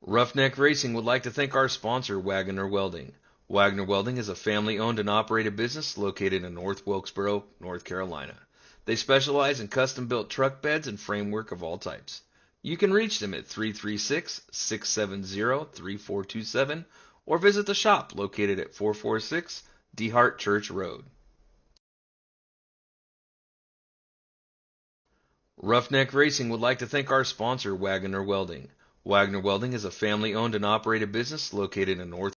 Roughneck Racing would like to thank our sponsor, Wagoner Welding. Wagoner Welding is a family-owned and operated business located in North Wilkesboro, North Carolina. They specialize in custom-built truck beds and framework of all types. You can reach them at 336-670-3427 or visit the shop located at 446 DeHart Church Road. Roughneck Racing would like to thank our sponsor, Wagoner Welding. Wagoner Welding is a family-owned and operated business located in North.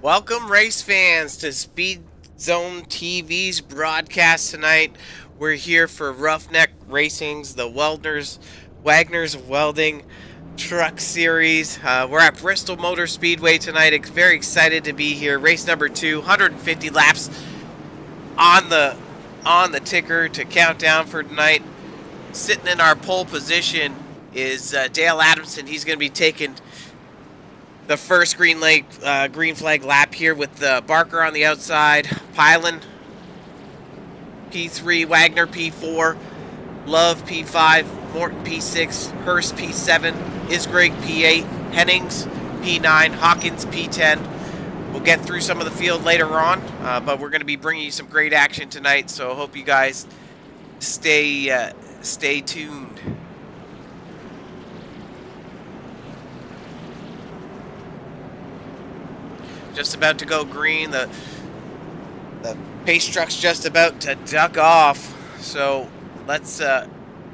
Welcome, race fans, to Speed Zone TV's broadcast tonight. We're here for Roughneck Racing's The Wagoner's Welding Truck Series. We're at Bristol Motor Speedway tonight. Very excited to be here. Race number 2, 150 laps on the ticker to count down for tonight. Sitting in our pole position is Dale Adamson. He's going to be taking the first green flag lap here with Barker on the outside, Pylon P3, Wagner P4, Love P5, Morton P6, Hurst P7, Isgrig P8, Hennings P9, Hawkins P10. We'll get through some of the field later on, but we're going to be bringing you some great action tonight, so I hope you guys stay tuned. Just about to go green. The pace truck's just about to duck off. So let's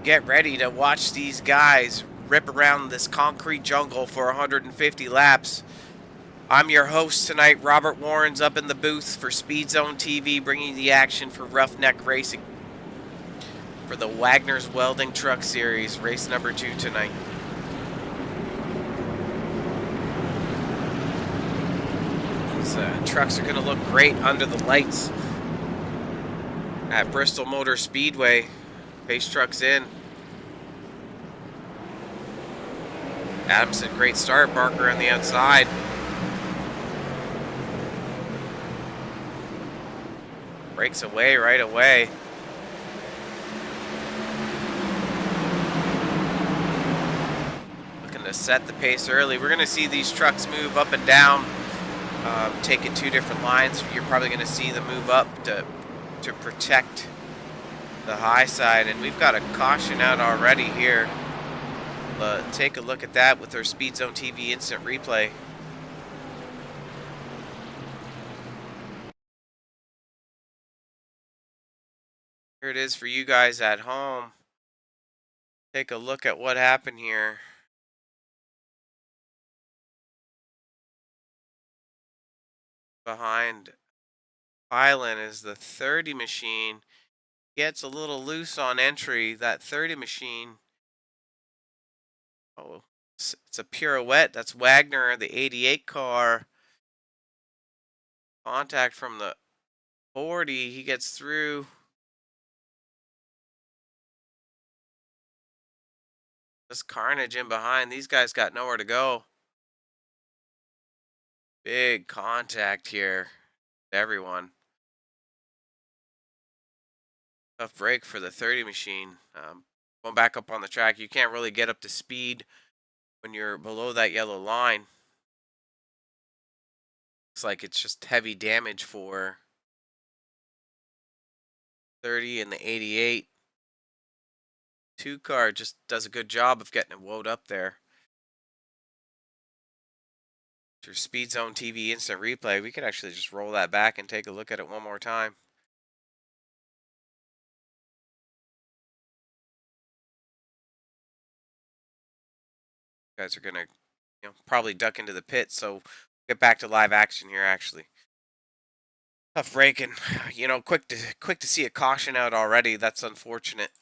get ready to watch these guys rip around this concrete jungle for 150 laps. I'm your host tonight, Robert Warren's up in the booth for Speed Zone TV, bringing the action for Roughneck Racing for the Wagoner's Welding Truck Series, race number 2 tonight. Trucks are going to look great under the lights at Bristol Motor Speedway. Pace trucks in. Adamson, great start. Barker on the outside. Breaks away right away. Looking to set the pace early. We're going to see these trucks move up and down. Taking two different lines. You're probably going to see them move up to protect the high side, and we've got a caution out already here. Take a look at that with our Speed Zone TV instant replay. Here it is for you guys at home. Take a look at what happened here. Behind Pylon is the 30 machine. Gets a little loose on entry. That 30 machine. Oh, it's a pirouette. That's Wagner, the 88 car. Contact from the 40. He gets through. This carnage in behind. These guys got nowhere to go. Big contact here, everyone. Tough break for the 30 machine. Going back up on the track, you can't really get up to speed when you're below that yellow line. Looks like it's just heavy damage for 30 and the 88. 2 car just does a good job of getting it woed up there. Your Speed Zone TV instant replay, we could actually just roll that back and take a look at it one more time. You guys are gonna, probably duck into the pit, so get back to live action here. Actually, tough break, and quick to see a caution out already. That's unfortunate.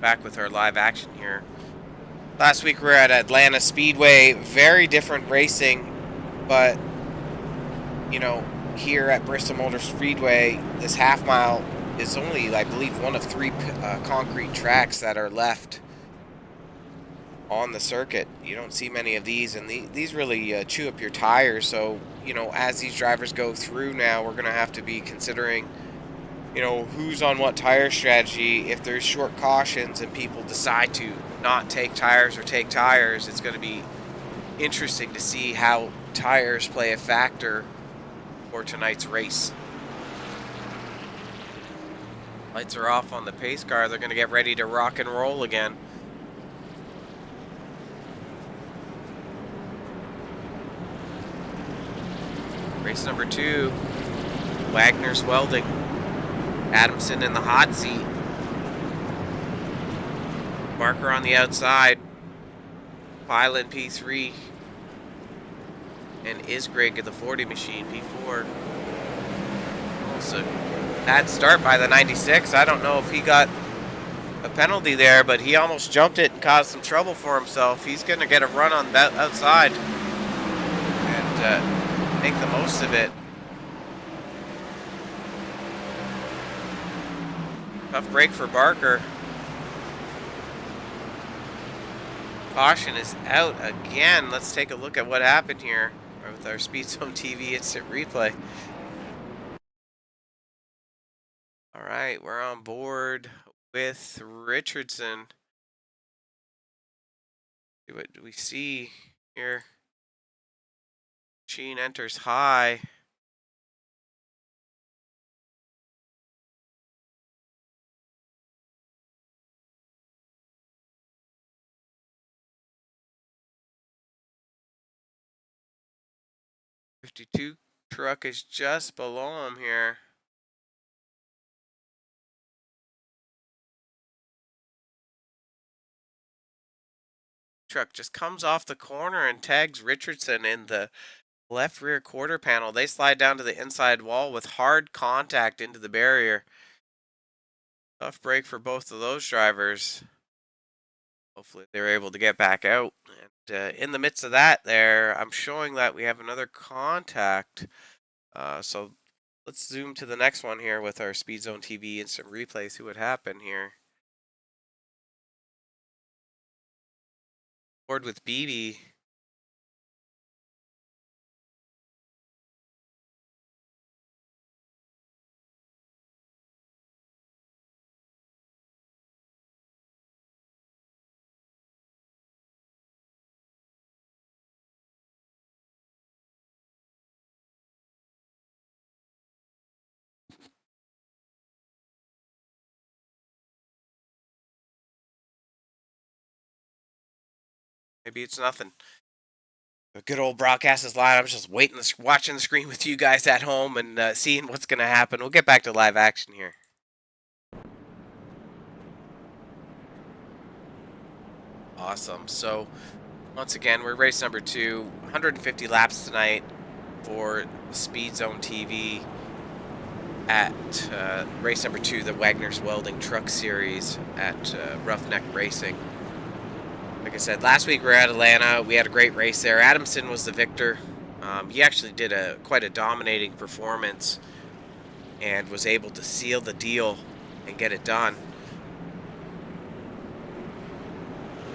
Back with our live action here. Last week we were at Atlanta Speedway, very different racing, but here at Bristol Motor Speedway, this half mile is only, I believe, one of 3 concrete tracks that are left on the circuit. You don't see many of these, and these really chew up your tires. So, you know, as these drivers go through now, we're going to have to be considering, you know, who's on what tire strategy. If there's short cautions and people decide to not take tires or take tires, it's going to be interesting to see how tires play a factor for tonight's race. Lights are off on the pace car. They're going to get ready to rock and roll again. Race number 2, Wagner's Welding. Adamson in the hot seat. Barker on the outside. Pylon P3. And Isgrig at the 40 machine, P4. So, bad start by the 96. I don't know if he got a penalty there, but he almost jumped it and caused some trouble for himself. He's going to get a run on that outside and make the most of it. Tough break for Barker. Caution is out again. Let's take a look at what happened here with our Speed Zone TV instant replay. All right, we're on board with Richardson. What do we see here? Machine enters high. '52 truck is just below him here. Truck just comes off the corner and tags Richardson in the left rear quarter panel. They slide down to the inside wall with hard contact into the barrier. Tough break for both of those drivers. Hopefully they're able to get back out. And in the midst of that there, I'm showing that we have another contact. So let's zoom to the next one here with our Speed Zone TV instant replay, see what happened here. Board with BB. Maybe it's nothing. The good old broadcast is live. I'm just waiting, watching the screen with you guys at home and seeing what's going to happen. We'll get back to live action here. Awesome. So, once again, we're race number 2. 150 laps tonight for Speed Zone TV at race number 2, the Wagner's Welding Truck Series at Roughneck Racing. Like I said, last week we were at Atlanta. We had a great race there. Adamson was the victor. He actually did quite a dominating performance and was able to seal the deal and get it done.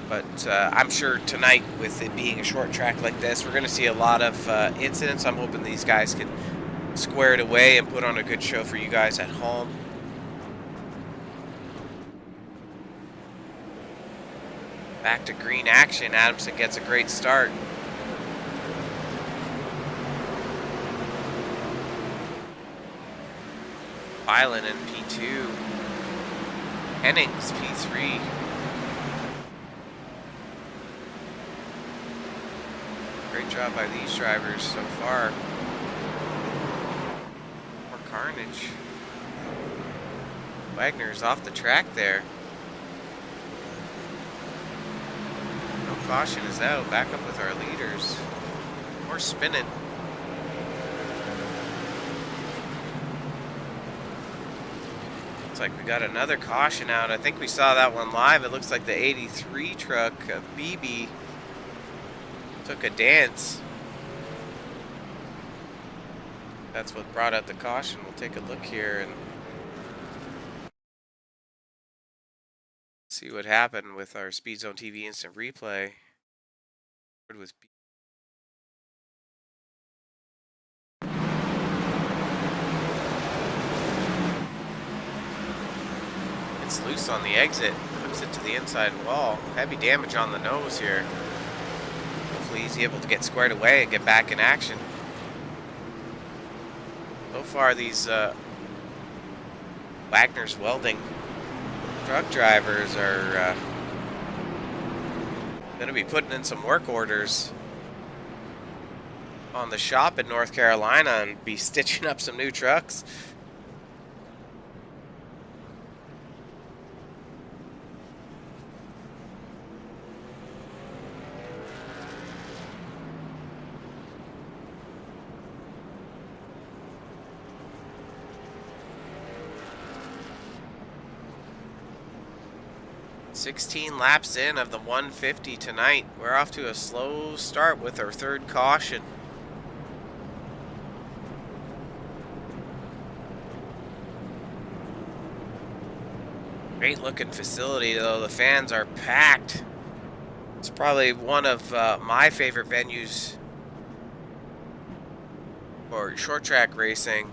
But I'm sure tonight, with it being a short track like this, we're going to see a lot of incidents. I'm hoping these guys can square it away and put on a good show for you guys at home. Back to green action. Adamson gets a great start. Island in P2. Hennings P3. Great job by these drivers so far. More carnage. Wagner's off the track there. No caution is out. Back up with our leaders. More spinning. Looks like we got another caution out. I think we saw that one live. It looks like the 83 truck of BB took a dance. That's what brought out the caution. We'll take a look here. And See what happened with our Speed Zone TV instant replay. It was it's loose on the exit, hooks it to the inside wall. Heavy damage on the nose here. Hopefully he's able to get squared away and get back in action. So far these Wagner's Welding truck drivers are going to be putting in some work orders on the shop in North Carolina and be stitching up some new trucks. "16 laps in of the 150 tonight. We're off to a slow start with our third caution. Great looking facility though. The fans are packed. It's probably one of my favorite venues for short track racing,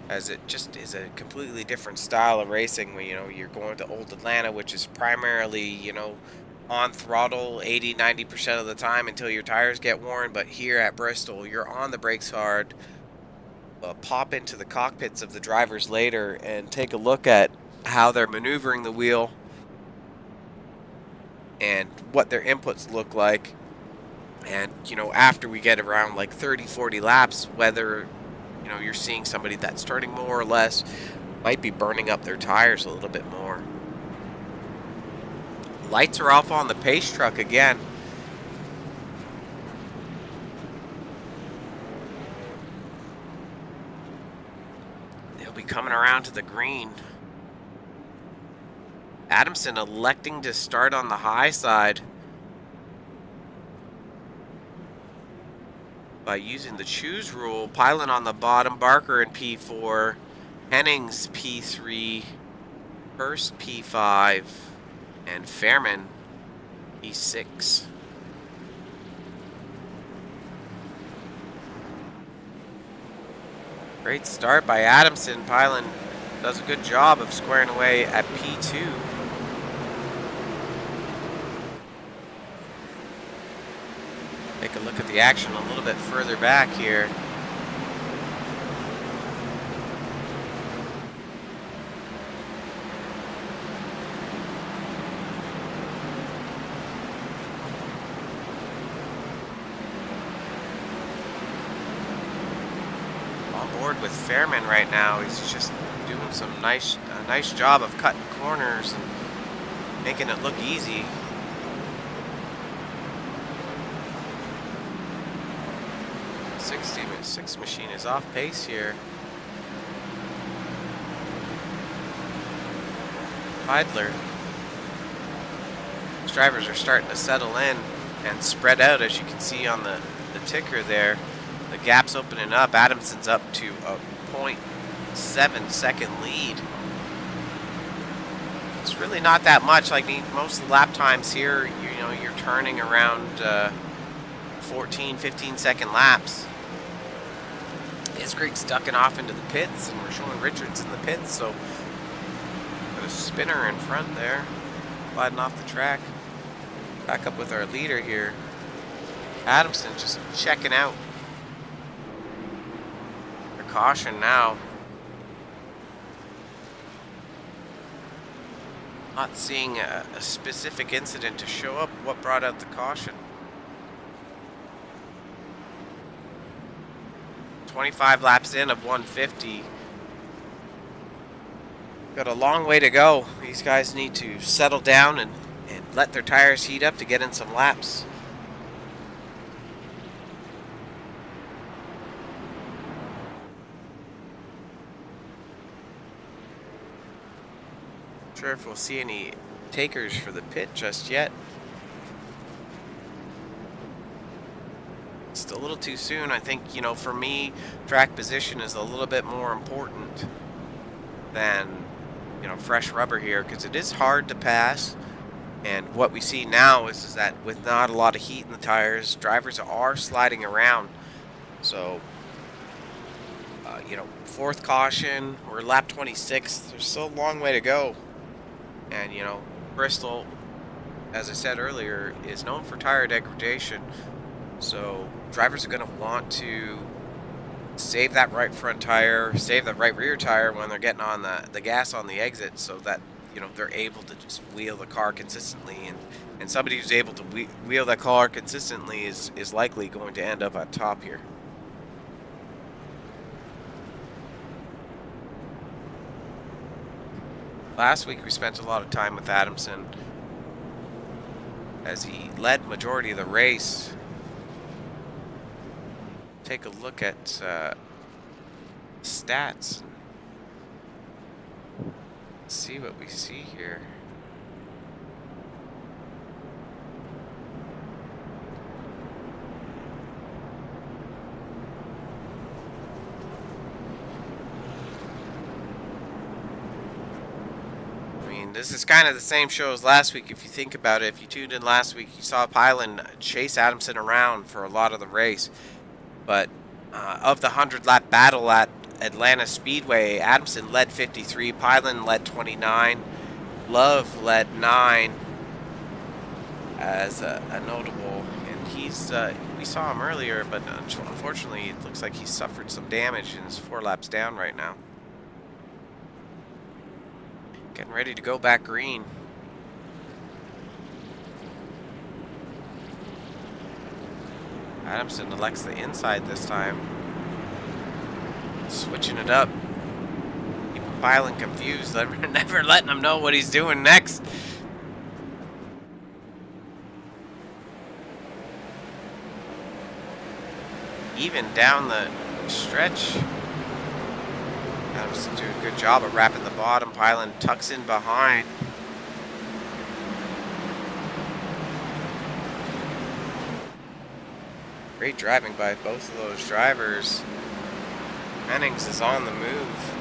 as it just is a completely different style of racing. When, you know, you're going to Old Atlanta, which is primarily, you know, on throttle 80-90% of the time until your tires get worn. But here at Bristol, you're on the brakes hard. Pop into the cockpits of the drivers later and take a look at how they're maneuvering the wheel and what their inputs look like. And, you know, after we get around like 30-40 laps, whether, you know, you're seeing somebody that's turning more or less, might be burning up their tires a little bit more. Lights are off on the pace truck again. They'll be coming around to the green. Adamson electing to start on the high side by using the choose rule. Pylon on the bottom, Barker in P4, Hennings P3, Hurst P5, and Fairman P6. Great start by Adamson. Pylon does a good job of squaring away at P2. Take a look at the action a little bit further back here. On board with Fairman right now. He's just doing a nice job of cutting corners and making it look easy. Six machine is off pace here. Heidler. These drivers are starting to settle in and spread out, as you can see on the ticker there. The gap's opening up. Adamson's up to a 0.7 second lead. It's really not that much. Like most of the lap times here, you know, you're turning around 14, 15 second laps. Isgreg's ducking off into the pits, and we're showing Richards in the pits, so got a spinner in front there, gliding off the track. Back up with our leader here. Adamson just checking out. The caution now. Not seeing a specific incident to show up what brought out the caution. 25 laps in of 150. Got a long way to go. These guys need to settle down and let their tires heat up to get in some laps. Not sure if we'll see any takers for the pit just yet. It's a little too soon. I think, you know, for me, track position is a little bit more important than fresh rubber here, because it is hard to pass. And what we see now is that with not a lot of heat in the tires, drivers are sliding around. So, fourth caution, we're lap 26. There's still a long way to go. And, Bristol, as I said earlier, is known for tire degradation. So drivers are going to want to save that right front tire, save that right rear tire when they're getting on the gas on the exit, so that they're able to just wheel the car consistently. And somebody who's able to wheel that car consistently is likely going to end up at top here. Last week we spent a lot of time with Adamson as he led majority of the race. Take a look at stats. See what we see here. This is kind of the same show as last week, if you think about it. If you tuned in last week, you saw Pylon chase Adamson around for a lot of the race. But of the 100-lap battle at Atlanta Speedway, Adamson led 53, Pylon led 29, Love led 9 as a notable. And he's we saw him earlier, but unfortunately it looks like he suffered some damage and is 4 laps down right now. Getting ready to go back green. Adamson elects the inside this time. Switching it up. Keeping Pylon confused. Never letting him know what he's doing next. Even down the stretch. Adamson doing a good job of wrapping the bottom. Pylon tucks in behind. Great driving by both of those drivers. Hennings is on the move.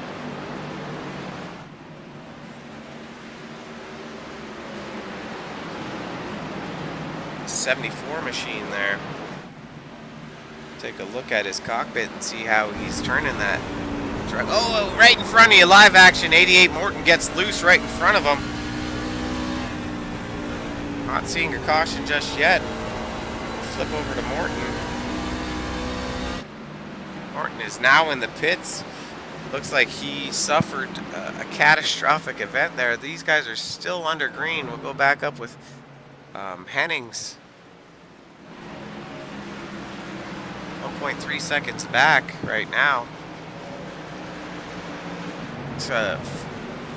'74 machine there. Take a look at his cockpit and see how he's turning that. Oh, right in front of you, live action. 88 Morton gets loose right in front of him. Not seeing a caution just yet. Flip over to Morton. Morton is now in the pits. Looks like he suffered a catastrophic event there. These guys are still under green. We'll go back up with Hennings. 1.3 seconds back right now.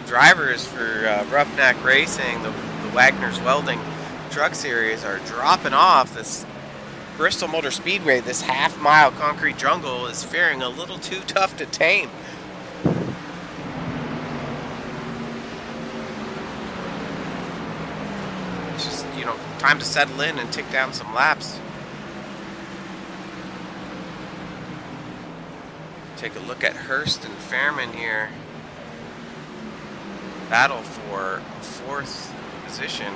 Drivers for Roughneck Racing, the Wagoner's Welding truck series, are dropping off. This Bristol Motor Speedway, this half-mile concrete jungle, is faring a little too tough to tame. It's just, time to settle in and tick down some laps. Take a look at Hurst and Fairman here. Battle for 4th position.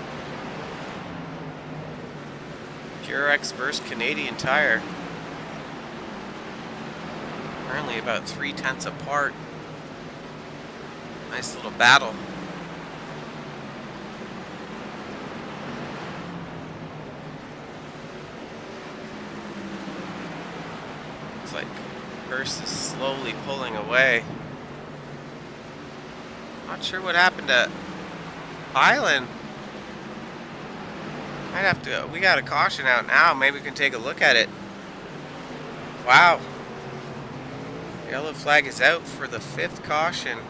Purex versus Canadian Tire. Currently about 3/10 apart. Nice little battle. It's like Hurst is slowly pulling away. Not sure what happened to Pylon. Might have to. We got a caution out now. Maybe we can take a look at it. Wow. Yellow flag is out for the 5th caution.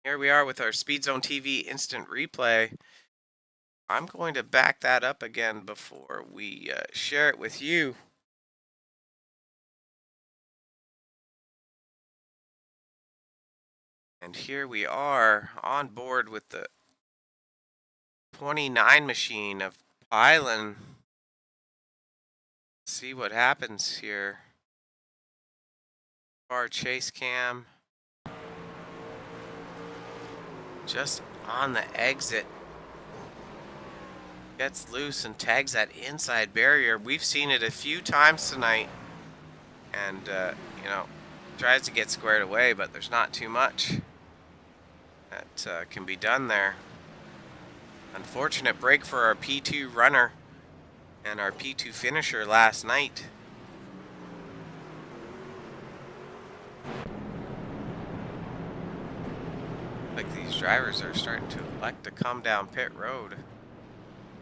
Here we are with our Speed Zone TV instant replay. I'm going to back that up again before we share it with you. And here we are on board with the 29 machine of Pylon. See what happens here. Car chase cam. Just on the exit. Gets loose and tags that inside barrier. We've seen it a few times tonight. And, you know, tries to get squared away, but there's not too much that can be done there. Unfortunate break for our P2 runner and our P2 finisher last night. Like these drivers are starting to elect to come down pit road.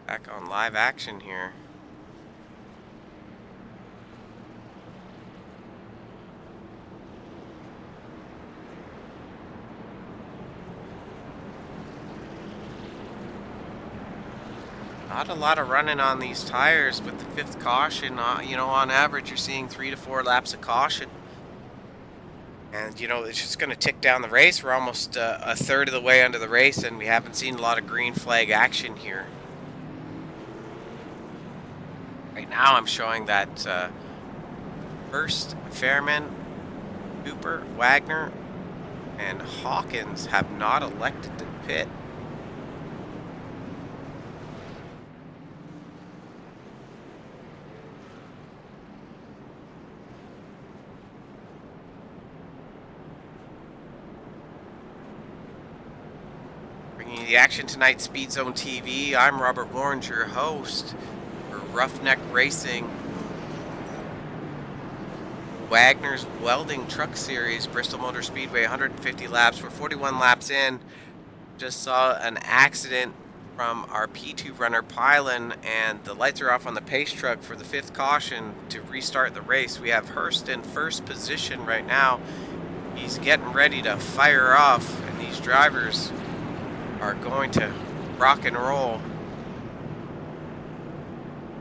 Back on live action here. Not a lot of running on these tires with the fifth caution. You know, on average, you're seeing 3 to 4 laps of caution. And, you know, it's just going to tick down the race. We're almost a third of the way under the race, and we haven't seen a lot of green flag action here. Right now, I'm showing that Hurst, Fairman, Cooper, Wagner, and Hawkins have not elected to pit. Bringing the action tonight, Speed Zone TV. I'm Robert Warren, your host for Roughneck Racing. Wagner's Welding Truck Series, Bristol Motor Speedway, 150 laps. We're 41 laps in. Just saw an accident from our P2 runner Pylon, and the lights are off on the pace truck for the fifth caution to restart the race. We have Hurst in first position right now. He's getting ready to fire off, and these drivers are going to rock and roll.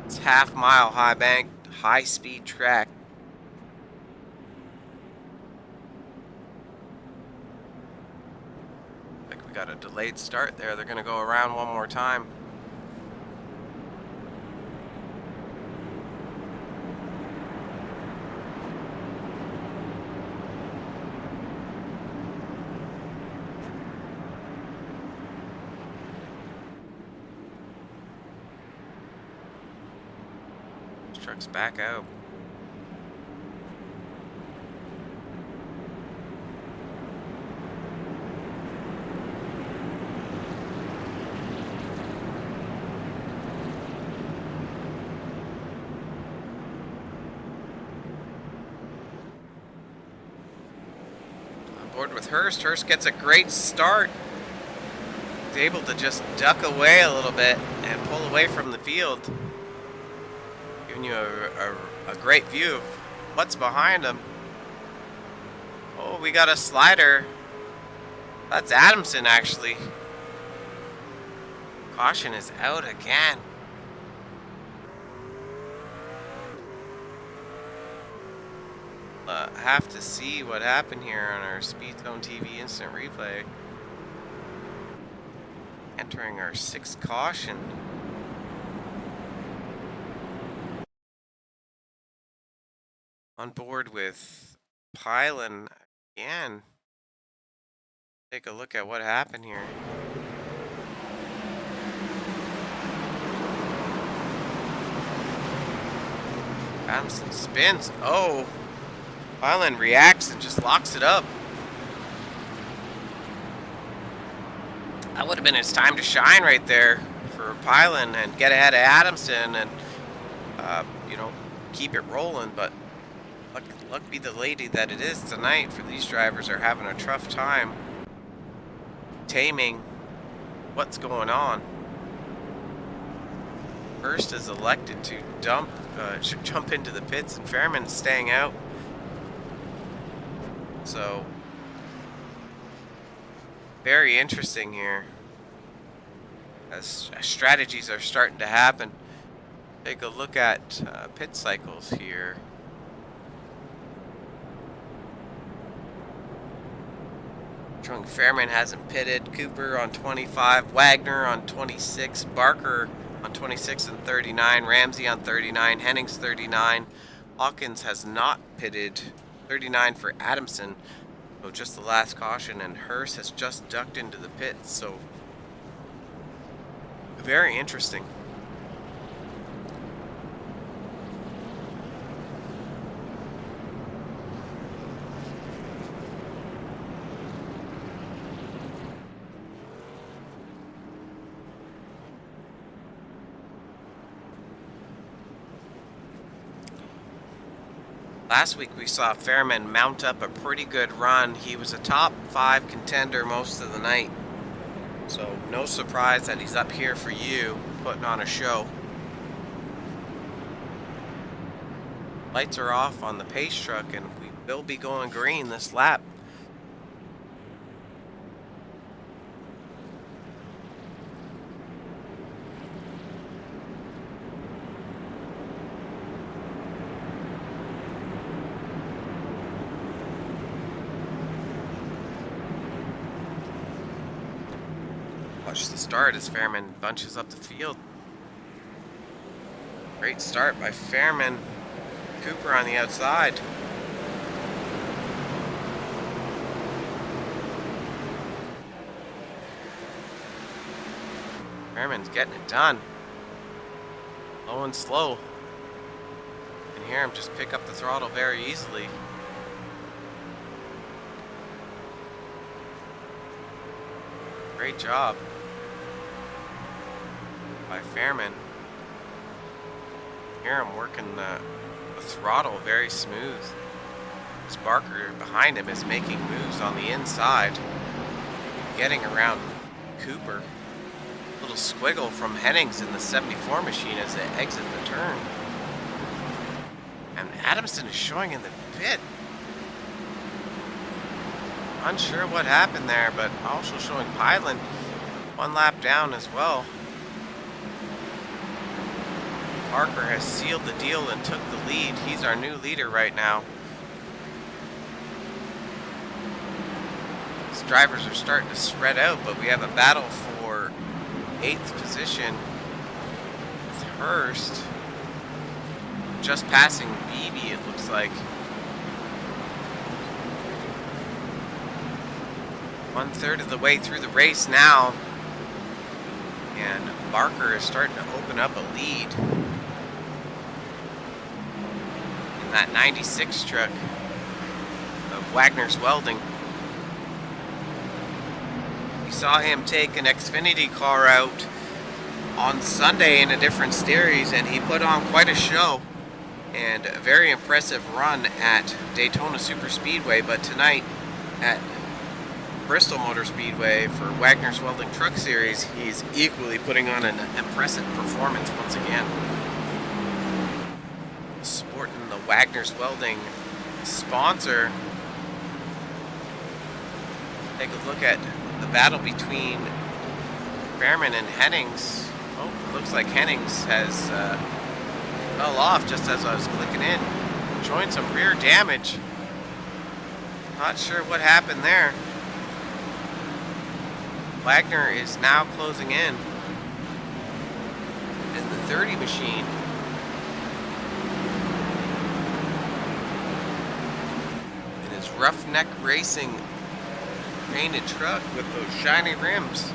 It's half-mile high bank, high-speed track. Like we got a delayed start there. They're going to go around one more time. Truck's back out. On board with Hurst. Hurst gets a great start. He's able to just duck away a little bit and pull away from the field. Giving you a great view of what's behind him. Oh, we got a slider. That's Adamson, actually. Caution is out again. Have to see what happened here on our Speed Zone TV instant replay. Entering our sixth caution. On board with Pylon again. Take a look at what happened here. Adamson spins. Oh, Pylon reacts and just locks it up. That would have been his time to shine right there for Pylon and get ahead of Adamson and, you know, keep it rolling. But luck be the lady that it is tonight, for these drivers are having a tough time taming what's going on. Hurst is elected to jump into the pits, and Fairman's staying out. So very interesting here as strategies are starting to happen. Take a look at pit cycles here. Showing Fairman hasn't pitted. Cooper on 25, Wagner on 26, Barker on 26 and 39, Ramsey on 39, Hennings 39. Hawkins has not pitted 39 for Adamson. So just the last caution, and Hurst has just ducked into the pits. So very interesting. Last week we saw Fairman mount up a pretty good run. He was a top 5 contender most of the night. So no surprise that he's up here for you, putting on a show. Lights are off on the pace truck and we will be going green this lap. Watch the start as Fairman bunches up the field. Great start by Fairman. Cooper on the outside. Fairman's getting it done. Low and slow. You can hear him just pick up the throttle very easily. Great job by Fairman. Hear him working the throttle very smooth. His Barker behind him is making moves on the inside, getting around Cooper. Little squiggle from Hennings in the 74 machine as they exit the turn. And Adamson is showing in the pit. Unsure what happened there, but also showing Pylan one lap down as well. Parker has sealed the deal and took the lead. He's our new leader right now. These drivers are starting to spread out, but we have a battle for 8th position with Hurst just passing Beebe, it looks like. 1/3 of the way through the race now, and Barker is starting to open up a lead. That 96 truck of Wagner's Welding. We saw him take an Xfinity car out on Sunday in a different series, and he put on quite a show and a very impressive run at Daytona Super Speedway. But tonight at Bristol Motor Speedway for Wagner's Welding Truck Series, he's equally putting on an impressive performance once again. Sporting the Wagner's Welding sponsor. Take a look at the battle between Fairman and Hennings. Oh, it looks like Hennings has fell off just as I was clicking in, showing some rear damage. Not sure what happened there. Wagner is now closing in the 30 machine. In his Roughneck Racing painted truck with those shiny rims.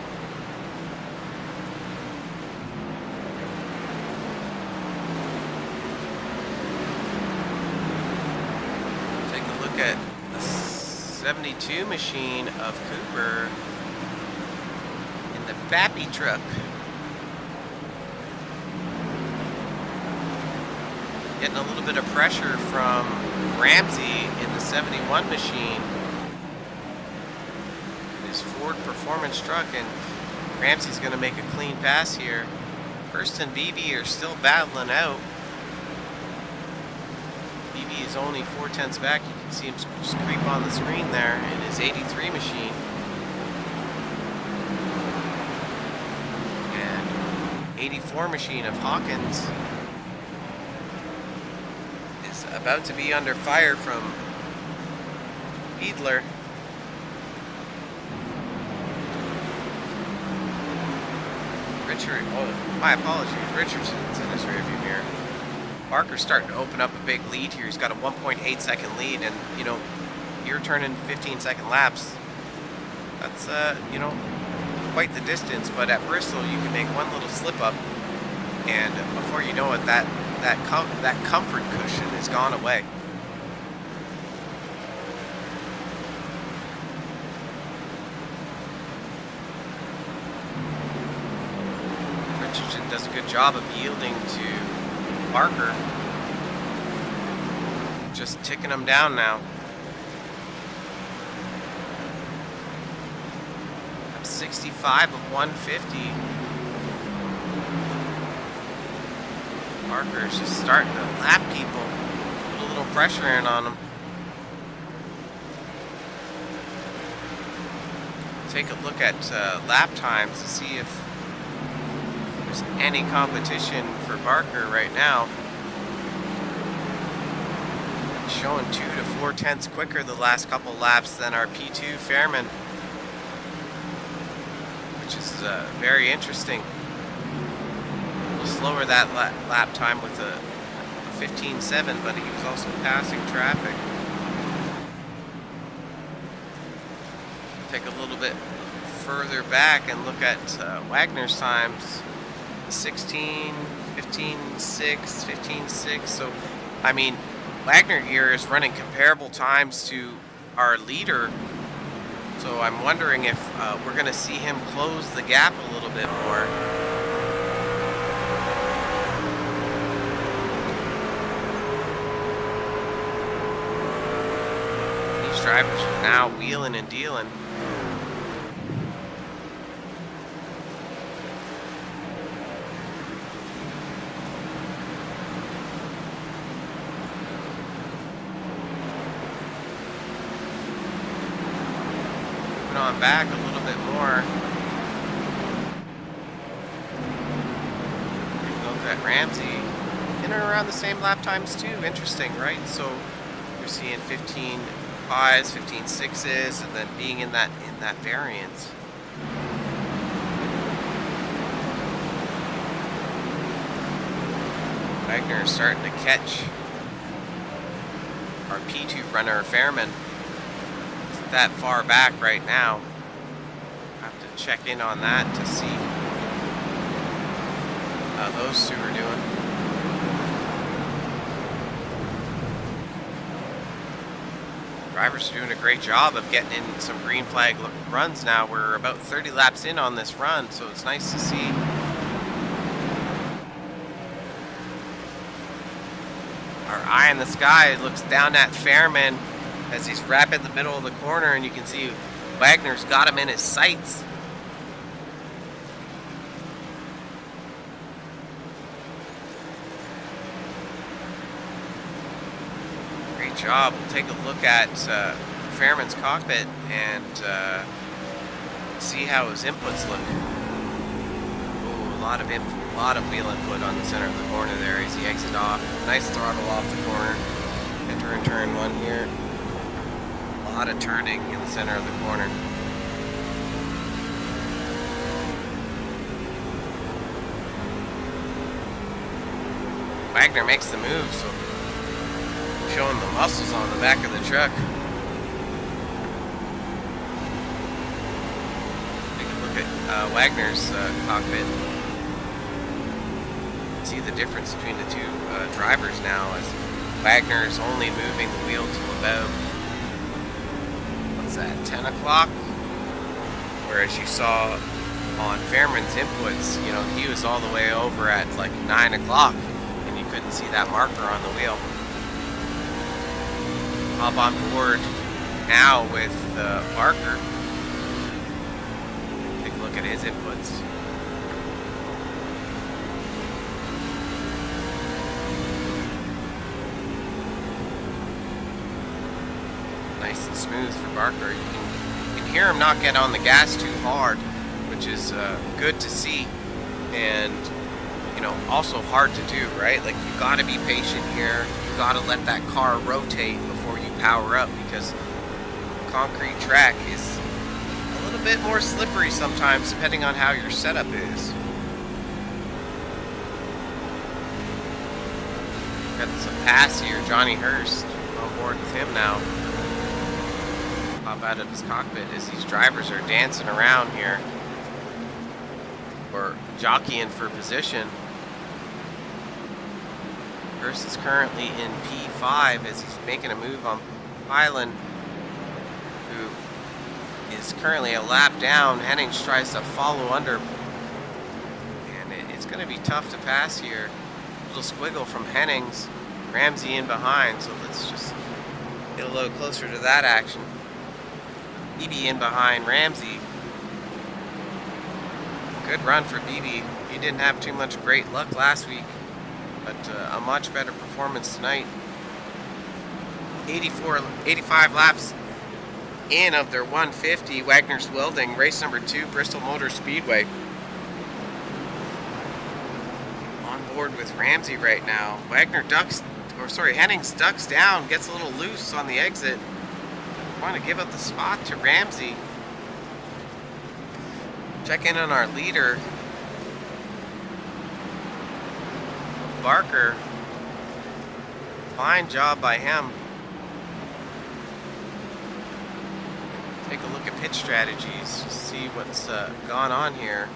Take a look at the 72 machine of Cooper in the Bappy truck. Getting a little bit of pressure from Ramsey in the 71 machine. His Ford Performance truck, and Ramsey's going to make a clean pass here. Hurst and Beebe are still battling out. Beebe is only 4/10 back. You can see him just creep on the screen there in his 83 machine. And 84 machine of Hawkins is about to be under fire from Fiedler. Oh, my apologies. Richardson's in his rearview mirror. Barker's starting to open up a big lead here. He's got a 1.8 second lead, and you're turning 15-second laps. That's quite the distance. But at Bristol, you can make one little slip up, and before you know it, that comfort cushion is gone away. Richardson does a good job of yielding to Barker. Just ticking him down now. At 65 of 150. Barker's just starting to lap people. Put a little pressure in on them. Take a look at lap times to see if there's any competition for Barker right now. Showing 2 to 4 tenths quicker the last couple laps than our P2 Fairman, which is very interesting. A little slower that lap time with a 15.7, but he was also passing traffic. Take a little bit further back and look at Wagner's times. 16, 15.6, 15.6. So, I mean, Wagner here is running comparable times to our leader. So I'm wondering if we're going to see him close the gap a little bit more. These drivers are now wheeling and dealing. On back a little bit more. Look at Ramsey in and around the same lap times too. Interesting, right? So you're seeing 15.5s, 15.6s, and then being in that variance. Wagner is starting to catch our P2 runner Fairman. That far back right now. Have to check in on that to see how those two are doing. Drivers are doing a great job of getting in some green flag runs now. We're about 30 laps in on this run, so it's nice to see. Our eye in the sky looks down at Fairman as he's wrapping the middle of the corner, and you can see Wagner's got him in his sights. Great job. We'll take a look at Fairman's cockpit and see how his inputs look. Ooh, a lot of wheel input on the center of the corner there as he exits off. Nice throttle off the corner. Enter in turn one here. A lot of turning in the center of the corner. Wagner makes the move, so showing the muscles on the back of the truck. Take a look at Wagner's cockpit. See the difference between the two drivers now, as Wagner is only moving the wheel to about, at 10 o'clock, whereas you saw on Fairman's inputs, he was all the way over at like 9 o'clock, and you couldn't see that marker on the wheel. Hop on board now with Barker. Take a look at his inputs. Nice and smooth for Barker. You can hear him not get on the gas too hard, which is good to see, and also hard to do, right? Like, you got to be patient here. You got to let that car rotate before you power up, because concrete track is a little bit more slippery sometimes depending on how your setup is. Got some pass here. Johnny Hurst on board with him now. Pop out of his cockpit as these drivers are dancing around here, or jockeying for position. Hurst is currently in P5 as he's making a move on Hyland, who is currently a lap down. Hennings tries to follow under, and it's going to be tough to pass here. Little squiggle from Hennings. Ramsey in behind, so let's just get a little closer to that action. BB in behind Ramsey. Good run for BB. He didn't have too much great luck last week, but a much better performance tonight. 85 laps in of their 150. Wagner's Welding, race number 2, Bristol Motor Speedway. On board with Ramsey right now. Hennings ducks down, gets a little loose on the exit. Want to give up the spot to Ramsey. Check in on our leader, Barker. Fine job by him. Take a look at pit strategies, see what's gone on here.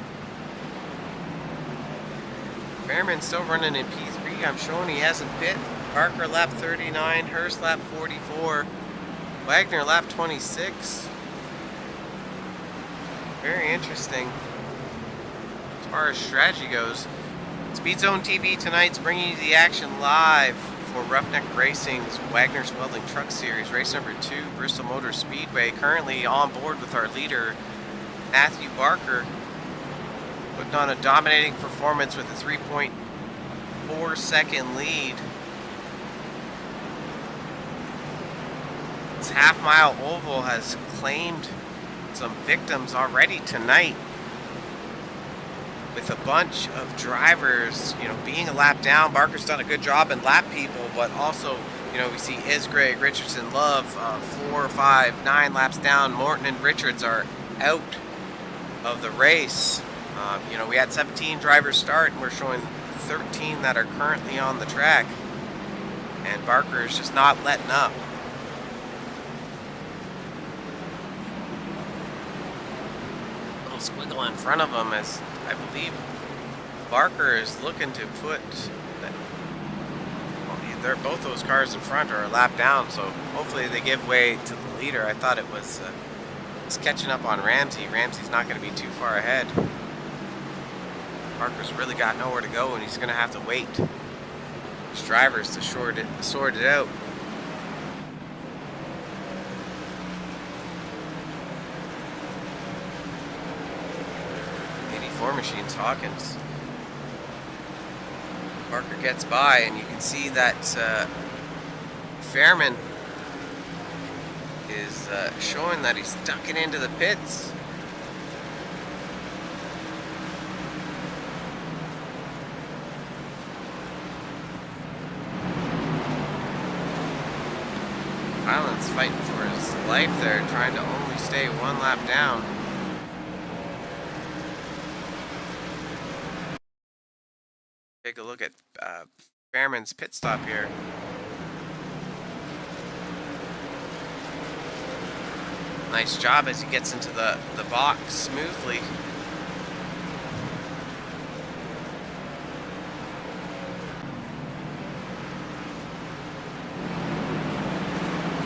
Fairman still running in P3. I'm showing he hasn't pit. Barker lap 39, Hurst lap 44, Wagner lap 26. Very interesting as far as strategy goes. Speed Zone TV tonight's bringing you the action live for Roughneck Racing's Wagner's Welding Truck Series, race number 2, Bristol Motor Speedway. Currently on board with our leader, Matthew Barker, putting on a dominating performance with a 3.4 second lead. This half-mile oval has claimed some victims already tonight, with a bunch of drivers, being a lap down. Barker's done a good job in lap people, but also, we see Isgray, Richardson, Love, 4, 5, 9 laps down. Morton and Richards are out of the race. We had 17 drivers start, and we're showing 13 that are currently on the track. And Barker is just not letting up. Little squiggle in front of him as I believe Barker is looking to put. Both those cars in front are a lap down, so hopefully they give way to the leader. I thought it was catching up on Ramsey. Ramsey's not going to be too far ahead. Barker's really got nowhere to go, and he's going to have to wait his drivers to sort it out. Machines Hawkins. Barker gets by, and you can see that Fairman is showing that he's ducking into the pits. Hyland's fighting for his life there, trying to only stay one lap down. Take a look at Fairman's pit stop here. Nice job as he gets into the box smoothly.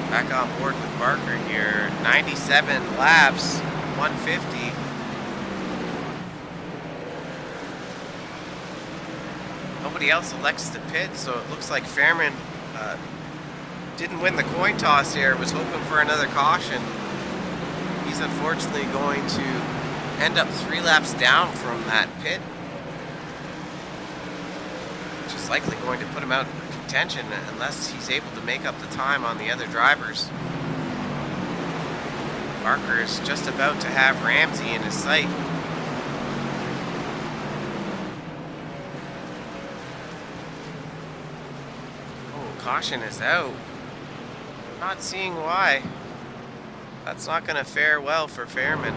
Back on board with Barker here. 97 laps, 150. Nobody else elects to pit, so it looks like Fairman didn't win the coin toss here, was hoping for another caution. He's unfortunately going to end up 3 laps down from that pit, which is likely going to put him out of contention unless he's able to make up the time on the other drivers. Barker is just about to have Ramsey in his sight. Caution is out. Not seeing why. That's not going to fare well for Fairman.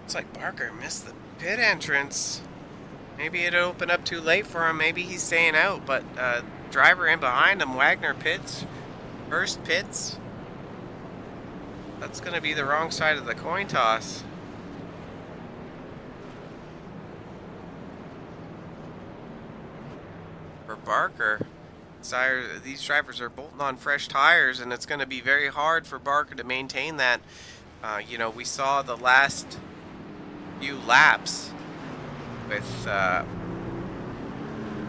Looks like Barker missed the pit entrance. Maybe it opened up too late for him. Maybe he's staying out. But driver in behind him, Wagoner pits. First pits. That's going to be the wrong side of the coin toss. For Barker. These drivers are bolting on fresh tires, and it's going to be very hard for Barker to maintain that. We saw the last few laps with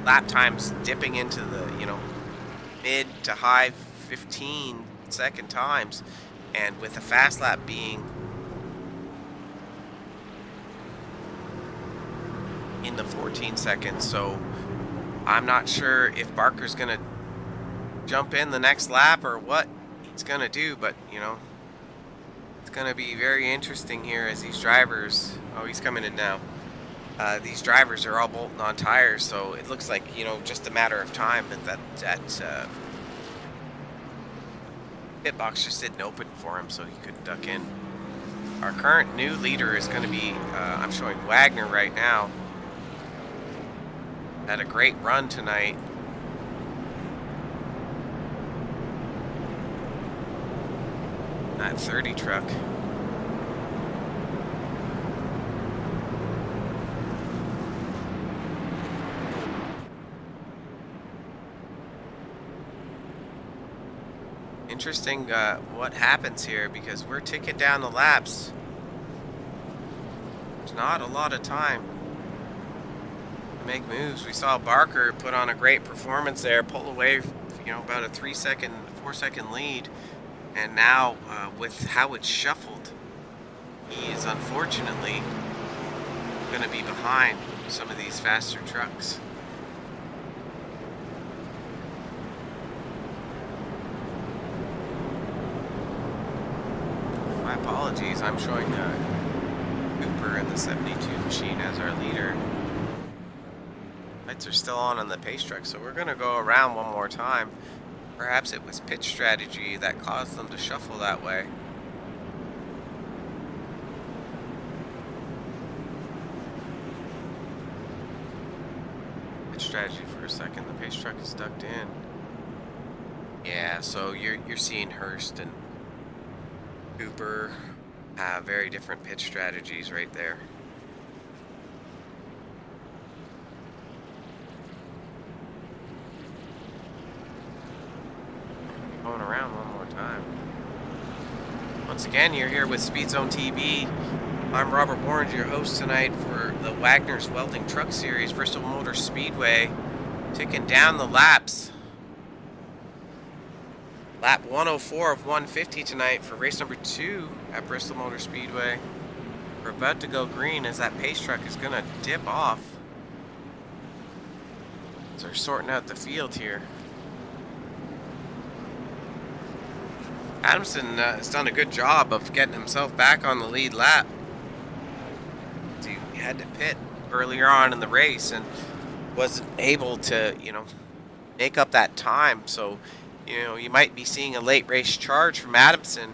lap times dipping into the mid to high 15-second times, and with a fast lap being in the 14 seconds. So I'm not sure if Barker's gonna jump in the next lap or what he's gonna do, but it's gonna be very interesting here as these drivers. Oh, he's coming in now. These drivers are all bolting on tires, so it looks like just a matter of time that pit box just didn't open for him, so he couldn't duck in. Our current new leader is going to be I'm showing Wagoner right now. Had a great run tonight. That 30 truck. Interesting what happens here, because we're ticking down the laps. There's not a lot of time to make moves. We saw Barker put on a great performance there, pull away, about a 4-second lead. And now, with how it's shuffled, he is unfortunately going to be behind some of these faster trucks. My apologies, I'm showing Cooper in the 72 machine as our leader. Lights are still on the pace truck, so we're going to go around one more time. Perhaps it was pitch strategy that caused them to shuffle that way. Pitch strategy for a second. The pace truck is ducked in. Yeah, so you're seeing Hurst and Cooper have very different pitch strategies right there. Going around one more time. Once again, you're here with Speed Zone TV. I'm Robert Warren, your host tonight for the Wagner's Welding Truck Series, Bristol Motor Speedway, ticking down the laps. Lap 104 of 150 tonight for race number 2 at Bristol Motor Speedway. We're about to go green as that pace truck is going to dip off. So they're sorting out the field here. Adamson has done a good job of getting himself back on the lead lap. He had to pit earlier on in the race and wasn't able to, make up that time. So, you might be seeing a late race charge from Adamson.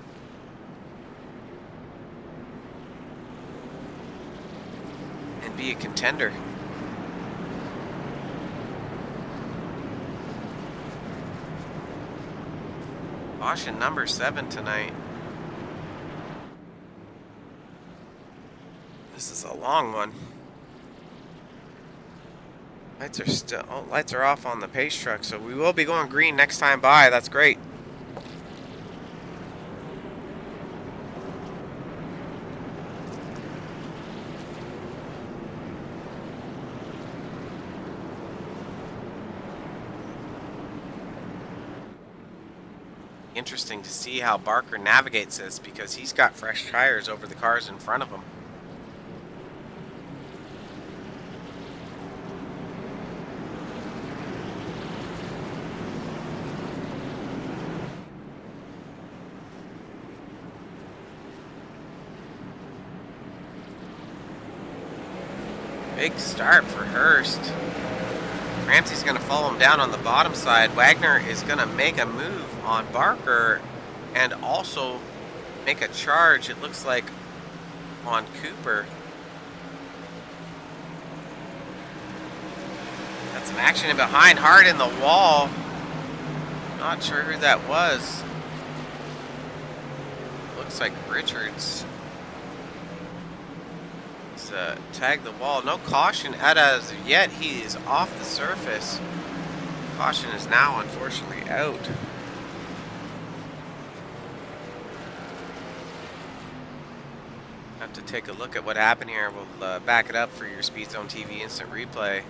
And be a contender. Caution number 7 tonight. This is a long one. Lights are off on the pace truck, so we will be going green next time by. That's great. Interesting to see how Barker navigates this, because he's got fresh tires over the cars in front of him. Big start for Hurst. Ramsey's going to follow him down on the bottom side. Wagoner is going to make a move on Barker and also make a charge, it looks like, on Cooper. Some action in behind, hard in the wall. Not sure who that was. Looks like Richards. He's tagged the wall. No caution as of yet. He is off the surface. Caution is now unfortunately out. Have to take a look at what happened here. We'll back it up for your Speed Zone TV instant replay.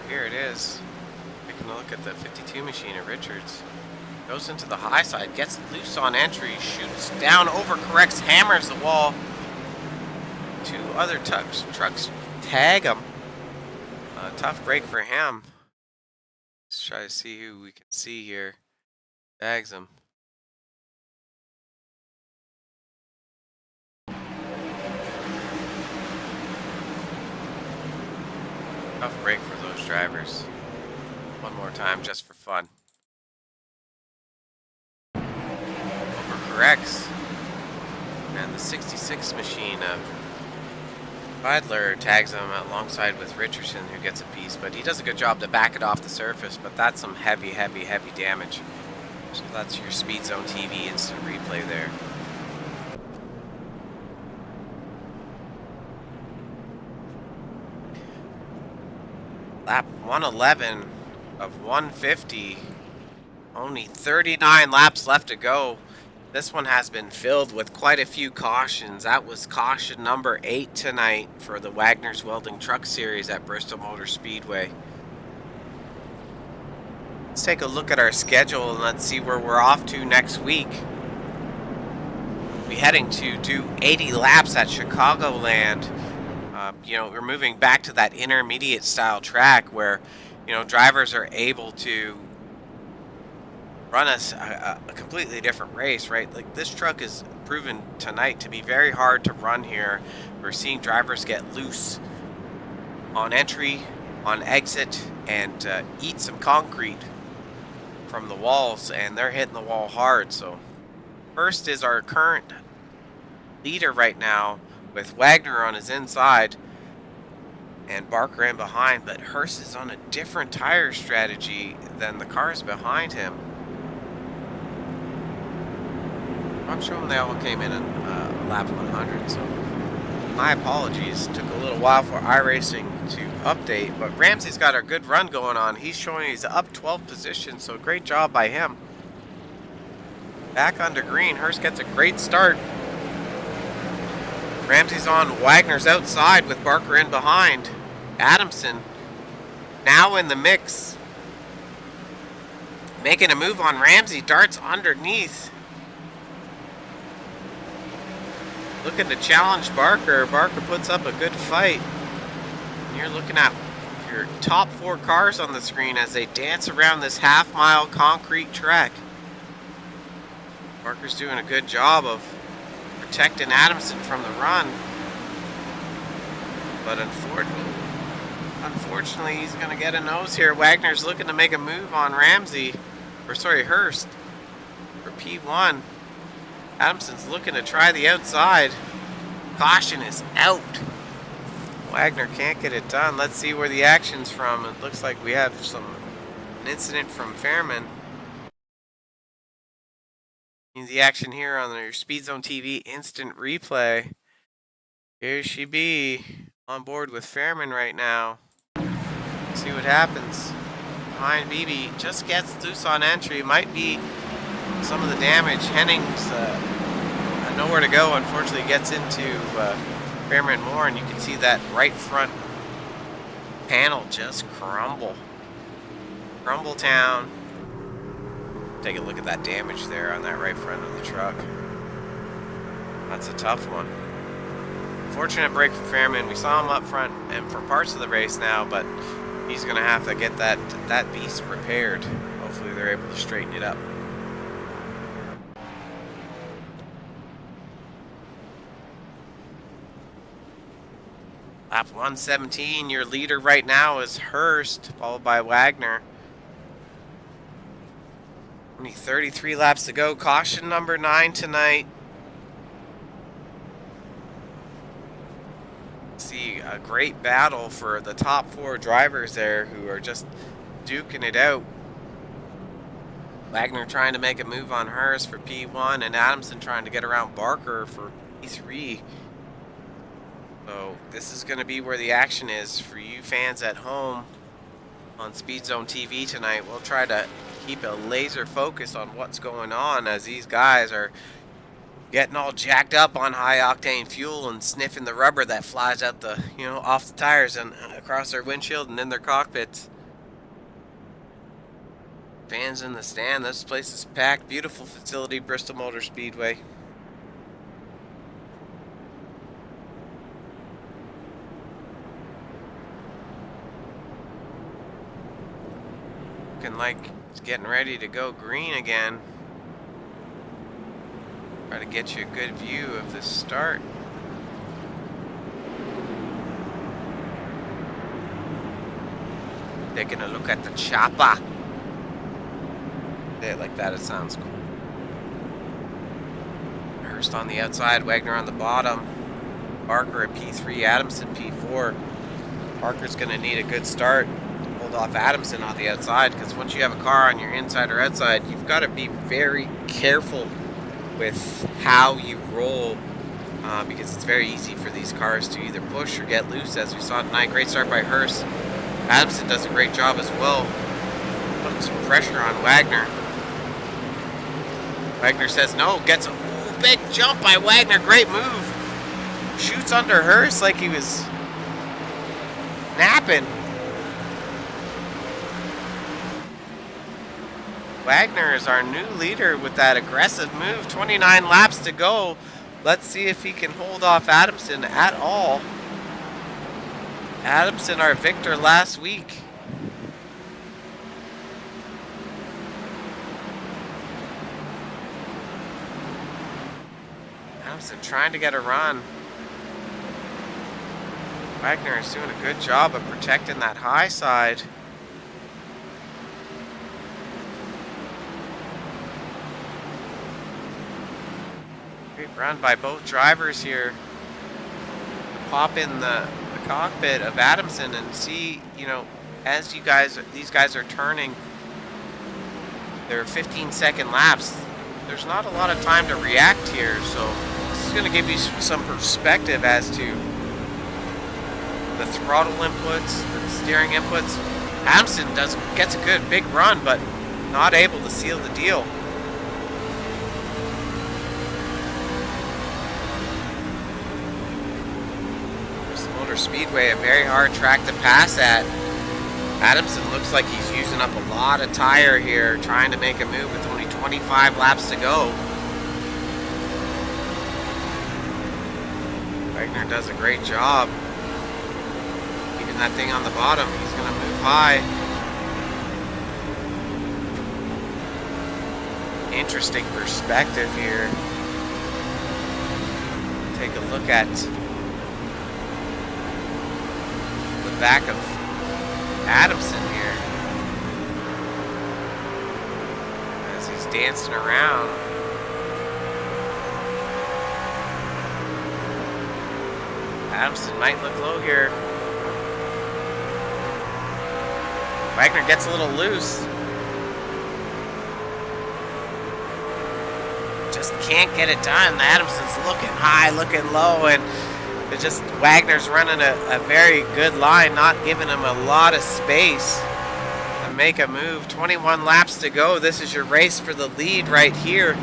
Here it is. Taking a look at the 52 machine of Richards. Goes into the high side, gets loose on entry, shoots down, overcorrects, hammers the wall. Two other trucks tag him. Tough break for him. Let's try to see who we can see here. Tags him. Tough break for those drivers. One more time just for fun. Overcorrects. And the 66 machine of Feidler tags him alongside with Richardson, who gets a piece, but he does a good job to back it off the surface, but that's some heavy damage. So that's your Speed Zone TV instant replay there. Lap 111 of 150. Only 39 laps left to go. This one has been filled with quite a few cautions. That was caution number 8 tonight for the Wagoner's Welding Truck Series at Bristol Motor Speedway. Let's take a look at our schedule and let's see where we're off to next week. We'll be heading to do 80 laps at Chicagoland. We're moving back to that intermediate style track where, drivers are able to run a completely different race, right? Like, this truck is proven tonight to be very hard to run here. We're seeing drivers get loose on entry, on exit, and eat some concrete from the walls, and they're hitting the wall hard. So first is our current leader right now with Wagoner on his inside and Barker in behind, but Hurst is on a different tire strategy than the cars behind him. I'm sure they all came in lap 100, so my apologies. Took a little while for iRacing to update, but Ramsey's got a good run going on. He's showing he's up 12 positions, so great job by him. Back under green, Hurst gets a great start. Ramsey's on Wagner's outside with Barker in behind. Adamson now in the mix. Making a move on Ramsey, darts underneath. Looking to challenge Barker. Barker puts up a good fight. And you're looking at your top 4 cars on the screen as they dance around this half-mile concrete track. Barker's doing a good job of protecting Adamson from the run. But unfortunately, he's going to get a nose here. Wagner's looking to make a move on Hurst for P1. Adamson's looking to try the outside. Caution is out. Wagner can't get it done. Let's see where the action's from. It looks like we have an incident from Fairman. The action here on your Speed Zone TV instant replay. Here she be on board with Fairman right now. See what happens. Behind Beebe, just gets loose on entry. Might be some of the damage. Henning's nowhere to go. Unfortunately, gets into Fairman more, and you can see that right front panel just crumble. Crumble town. Take a look at that damage there on that right front of the truck. That's a tough one. Fortunate break for Fairman. We saw him up front and for parts of the race now, but he's going to have to get that beast repaired. Hopefully they're able to straighten it up. Lap 117, your leader right now is Hurst, followed by Wagoner. Only 33 laps to go. Caution number 9 tonight. See a great battle for the top 4 drivers there who are just duking it out. Wagoner trying to make a move on Hurst for P1, and Adamson trying to get around Barker for P3. So this is going to be where the action is for you fans at home on Speed Zone TV tonight. We'll try to keep a laser focus on what's going on as these guys are getting all jacked up on high octane fuel and sniffing the rubber that flies out the, off the tires and across their windshield and in their cockpits. Fans in the stand. This place is packed. Beautiful facility, Bristol Motor Speedway. Looking like it's getting ready to go green again. Try to get you a good view of the start. Taking a look at the chopper. Yeah, like that, it sounds cool. Hurst on the outside, Wagoner on the bottom. Barker at P3, Adamson P4. Barker's going to need a good start to hold off Adamson on the outside, because once you have a car on your inside or outside, you've got to be very careful with how you roll, because it's very easy for these cars to either push or get loose, as we saw tonight. Great start by Hurst. Adamson does a great job as well, putting some pressure on Wagoner. Wagoner says no, gets a big jump by Wagoner, great move. Shoots under Hurst like he was napping. Wagoner is our new leader with that aggressive move. 29 laps to go. Let's see if he can hold off Adamson at all. Adamson, our victor last week. Adamson trying to get a run. Wagoner is doing a good job of protecting that high side. Great run by both drivers here. Pop in the cockpit of Adamson and see, as these guys are turning their 15-second laps, there's not a lot of time to react here, so this is going to give you some perspective as to the throttle inputs, the steering inputs. Adamson gets a good big run, but not able to seal the deal. Bristol Motor Speedway, a very hard track to pass at. Adamson looks like he's using up a lot of tire here, trying to make a move with only 25 laps to go. Wagoner does a great job. Keeping that thing on the bottom. He's going to move high. Interesting perspective here. Take a look at the back of Adamson here as he's dancing around. Adamson might look low here. Wagoner gets a little loose. Just can't get it done. Adamson's looking high, looking low, and it's just Wagoner's running a very good line, not giving him a lot of space to make a move. 21 laps to go. This is your race for the lead right here.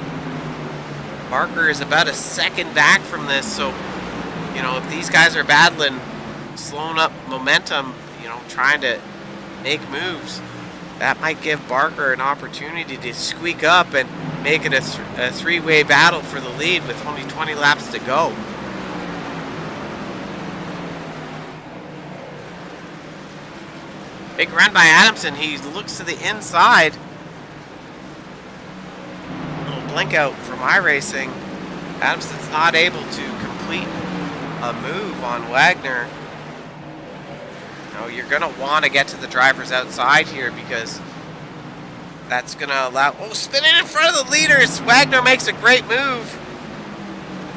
Barker is about a second back from this, so if these guys are battling, slowing up momentum, trying to make moves, that might give Barker an opportunity to squeak up and make it a three-way battle for the lead with only 20 laps to go. Big run by Adamson. He looks to the inside. A little blink out from iRacing. Adamson's not able to complete a move on Wagoner. know, you're going to want to get to the drivers outside here because that's going to allow... Oh, spinning in front of the leaders. Wagner makes a great move.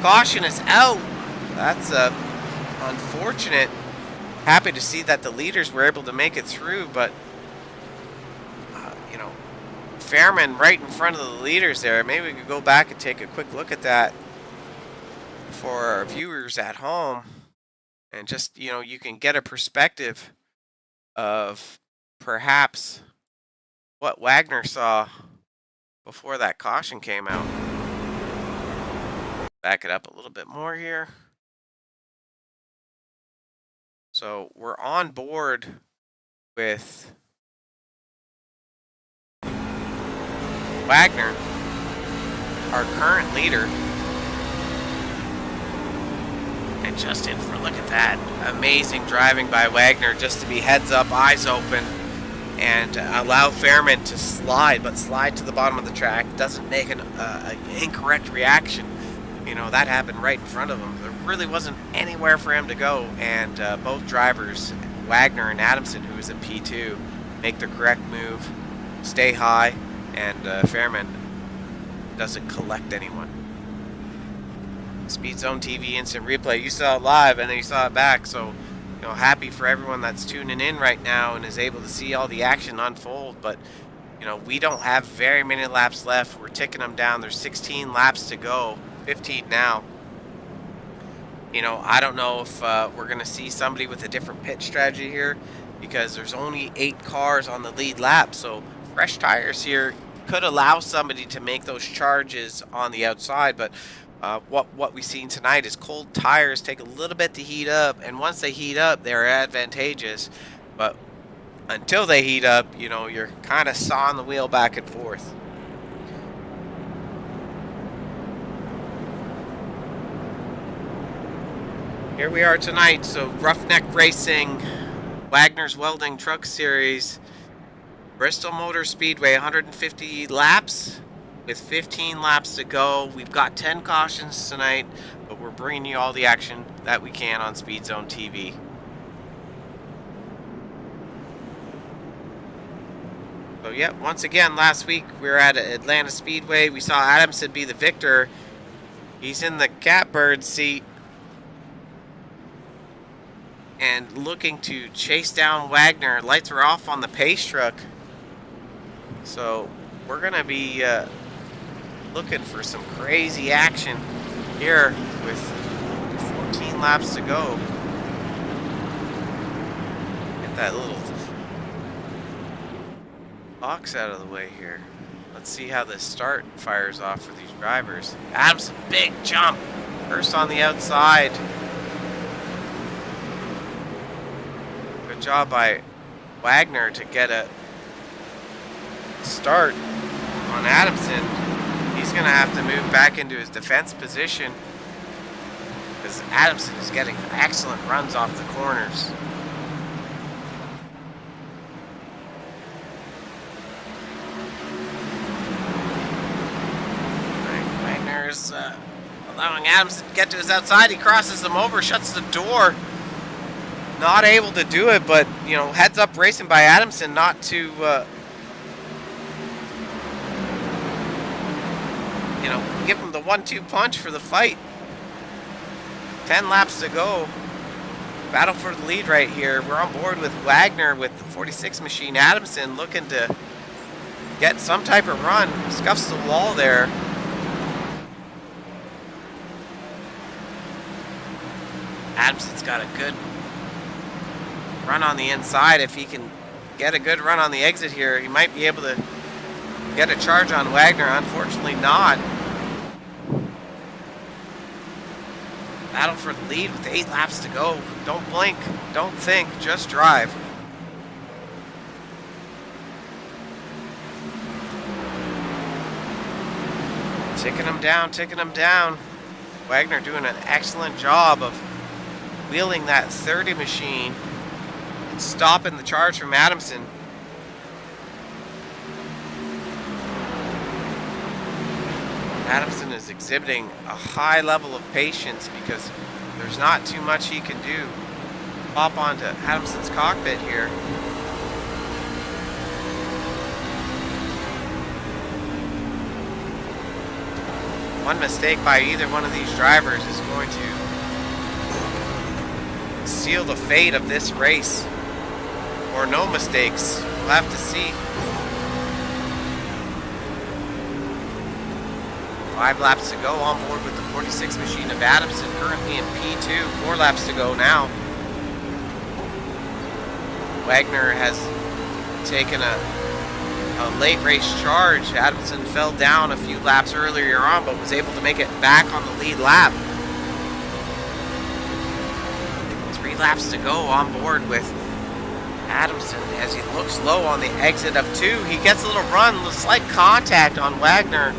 Caution is out. That's unfortunate. Happy to see that the leaders were able to make it through, but you know, Fairman right in front of the leaders there. Maybe we could go back and take a quick look at that for our viewers at home, and just, you know, you can get a perspective of perhaps what Wagner saw before that caution came out. Back it up a little bit more here. So we're on board with Wagner, our current leader. And just in for a look at that. Amazing driving by Wagner, just to be heads up, eyes open, and allow Fairman to slide, but slide to the bottom of the track. Doesn't make an incorrect reaction. You know, that happened right in front of him. There really wasn't anywhere for him to go, and both drivers, Wagner and Adamson, who was in P2, make the correct move, stay high, and Fairman doesn't collect anyone. Speed Zone TV instant replay. You saw it live, and then you saw it back, so, you know, happy for everyone that's tuning in right now and is able to see all the action unfold. But, you know, we don't have very many laps left. We're ticking them down. There's 16 laps to go. 15 now. You know, I don't know if we're going to see somebody with a different pit strategy here, because there's only 8 cars on the lead lap. So fresh tires here could allow somebody to make those charges on the outside. But what we've seen tonight is cold tires take a little bit to heat up, and once they heat up, they're advantageous. But until they heat up, you know, you're kind of sawing the wheel back and forth. Here we are tonight, so Roughneck Racing, Wagner's Welding Truck Series, Bristol Motor Speedway, 150 laps with 15 laps to go. We've got 10 cautions tonight, but we're bringing you all the action that we can on Speed Zone TV. So yeah, once again, last week we were at Atlanta Speedway. We saw Adamson be the victor. He's in the catbird seat and looking to chase down Wagner. Lights are off on the pace truck. So we're going to be looking for some crazy action here with 14 laps to go. Get that little box out of the way here. Let's see how this start fires off for these drivers. Adamson, big jump. First on the outside. Good job by Wagner to get a start on Adamson. He's going to have to move back into his defense position because Adamson is getting excellent runs off the corners. Wagner's allowing Adamson to get to his outside. He crosses him over, shuts the door. Not able to do it, but, you know, heads up racing by Adamson not to, you know, give him the 1-2 punch for the fight. 10 laps to go. Battle for the lead right here. We're on board with Wagner with the 46 machine. Adamson looking to get some type of run. Scuffs the wall there. Adamson's got a good run on the inside. If he can get a good run on the exit here, he might be able to get a charge on Wagner. Unfortunately not. Battle for the lead with 8 laps to go. Don't blink, don't think, just drive. Ticking him down, ticking him down. Wagner doing an excellent job of wheeling that 30 machine, stopping the charge from Adamson. Adamson is exhibiting a high level of patience because there's not too much he can do. hop onto Adamson's cockpit here. One mistake by either one of these drivers is going to seal the fate of this race. Or no mistakes. We'll have to see. 5 laps to go on board with the 46 machine of Adamson, currently in P2. 4 laps to go now. Wagoner has taken a late race charge. Adamson fell down a few laps earlier on, but was able to make it back on the lead lap. 3 laps to go on board with Adamson as he looks low on the exit of 2. He gets a little run, a slight contact on Wagoner.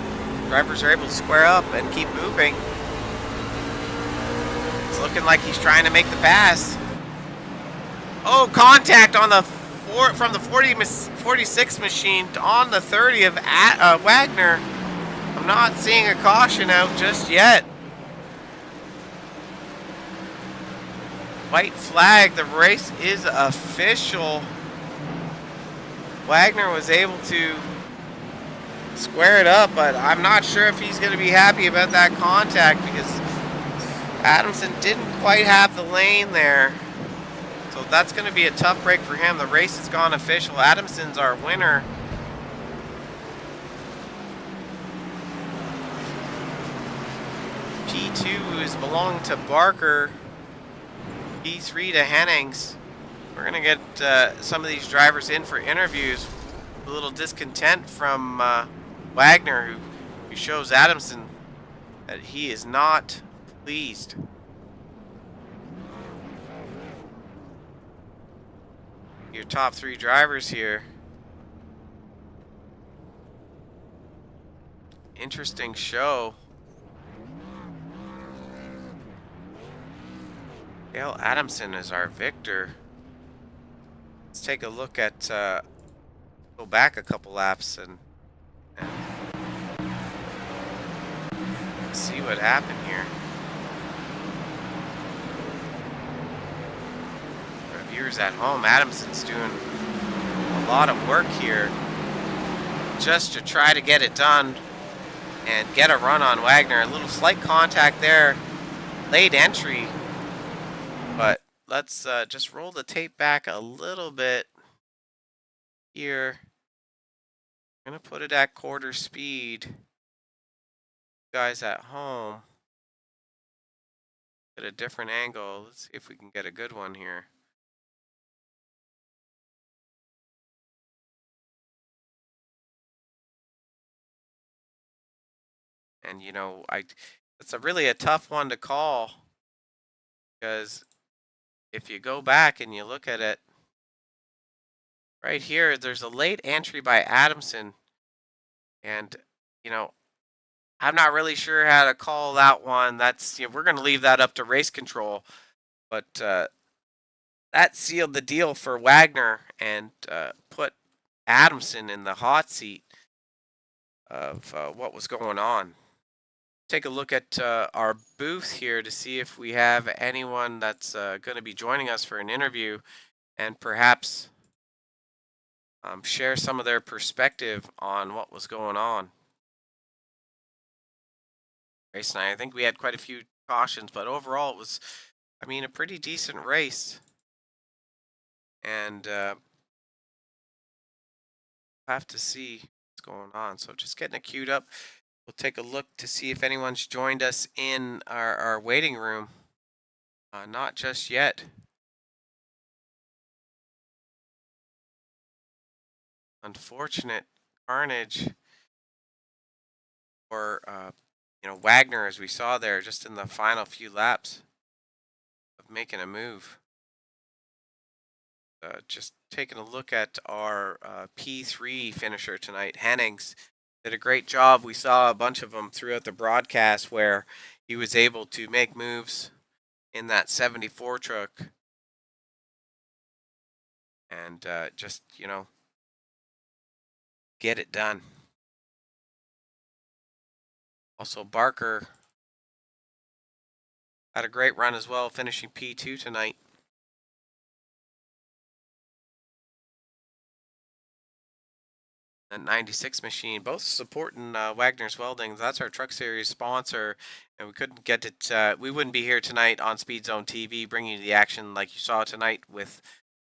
Drivers are able to square up and keep moving. It's looking like he's trying to make the pass. Oh, contact on the from the 46 machine on the 30 of Wagoner. I'm not seeing a caution out just yet. White flag, the race is official. Wagoner was able to square it up, but I'm not sure if he's going to be happy about that contact because Adamson didn't quite have the lane there. So that's going to be a tough break for him. The race has gone official. Adamson's our winner. P2 is belonging to Barker. P3 to Hennings. We're going to get some of these drivers in for interviews. A little discontent from Wagoner, who shows Adamson that he is not pleased. Your top 3 drivers here. Interesting show. Dale Adamson is our victor. Let's take a look at, go back a couple laps and see what happened here. For viewers at home, Adamson's doing a lot of work here just to try to get it done and get a run on Wagoner. A little slight contact there, late entry, but let's just roll the tape back a little bit here. I'm going to put it at quarter speed. Guys at home, get a different angle. Let's see if we can get a good one here. And you know, it's really a tough one to call because if you go back and you look at it right here, there's a late entry by Adamson, and you know, I'm not really sure how to call that one. That's, you know, we're going to leave that up to race control. But that sealed the deal for Wagoner and put Adamson in the hot seat of what was going on. Take a look at our booth here to see if we have anyone that's going to be joining us for an interview and perhaps share some of their perspective on what was going on. Race night. I think we had quite a few cautions, but overall it was, I mean, a pretty decent race. And have to see what's going on. So just getting it queued up. We'll take a look to see if anyone's joined us in our waiting room. Not just yet. Unfortunate carnage for you know, Wagoner, as we saw there just in the final few laps of making a move. Just taking a look at our P3 finisher tonight, Hennings, did a great job. We saw a bunch of them throughout the broadcast where he was able to make moves in that 74 truck and just, you know, get it done. Also, Barker had a great run as well, finishing P2 tonight. That 96 machine, both supporting Wagner's Welding. That's our Truck Series sponsor, and we couldn't get it. We wouldn't be here tonight on Speed Zone TV, bringing you the action like you saw tonight with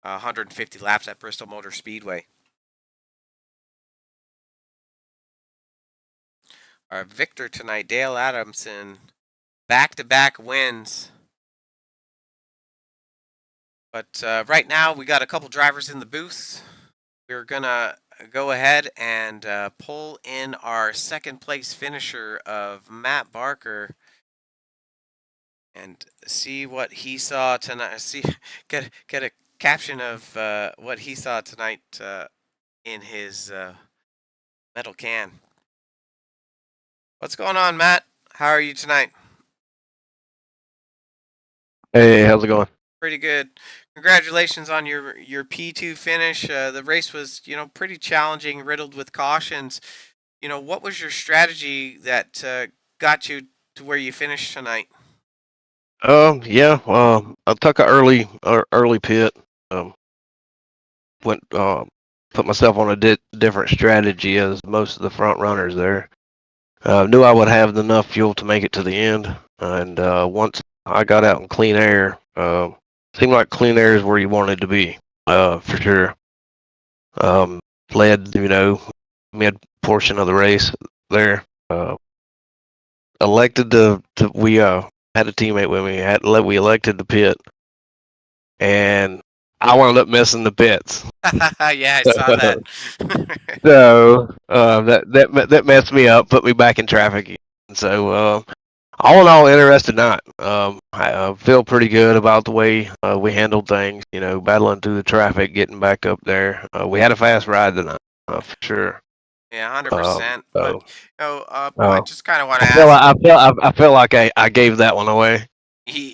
150 laps at Bristol Motor Speedway. Our victor tonight, Dale Adamson, back-to-back wins. But right now, we got a couple drivers in the booth. We're gonna go ahead and pull in our second place finisher of Matt Barker and see what he saw tonight. Get a caption of what he saw tonight in his metal can. What's going on, Matt? How are you tonight? Hey, how's it going? Pretty good. Congratulations on your P2 finish. The race was, pretty challenging, riddled with cautions. What was your strategy that got you to where you finished tonight? Yeah, I took an early pit. Went put myself on a different strategy as most of the front runners there. Knew I would have enough fuel to make it to the end, and once I got out in clean air, seemed like clean air is where you wanted to be, for sure. Led, mid portion of the race there. Elected we had a teammate with me. We elected the pit, and I wound up missing the pits. Yeah, I saw that. So that messed me up, put me back in traffic. So all in all, interested night. I feel pretty good about the way we handled things. Battling through the traffic, getting back up there. We had a fast ride tonight, for sure. Yeah, 100%. So, I just kind of want to ask. I feel like I gave that one away.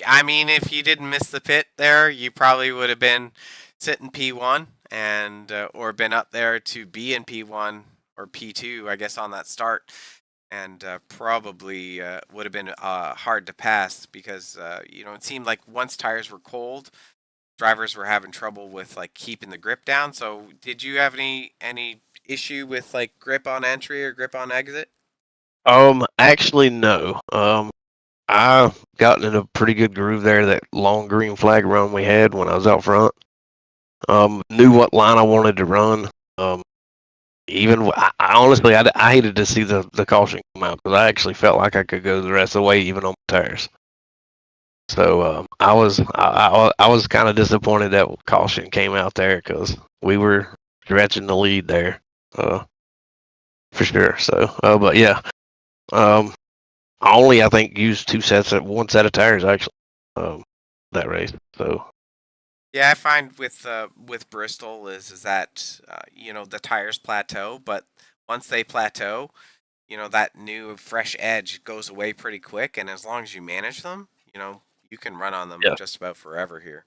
I mean, if you didn't miss the pit there, you probably would have been sitting P1 and or been up there to be in P1 or P2, I guess, on that start, and probably would have been hard to pass because it seemed like once tires were cold, drivers were having trouble with like keeping the grip down. So, did you have any issue with like grip on entry or grip on exit? Actually, no. I got in a pretty good groove there. That long green flag run we had when I was out front. Knew what line I wanted to run. Even I honestly, I hated to see the caution come out because I actually felt like I could go the rest of the way even on my tires. So I was kind of disappointed that caution came out there because we were stretching the lead there, for sure. So, but yeah, I only I think used one set of tires actually, that race. So. Yeah, I find with Bristol is that the tires plateau, but once they plateau, that new fresh edge goes away pretty quick, and as long as you manage them, you can run on them Yeah. just about forever here.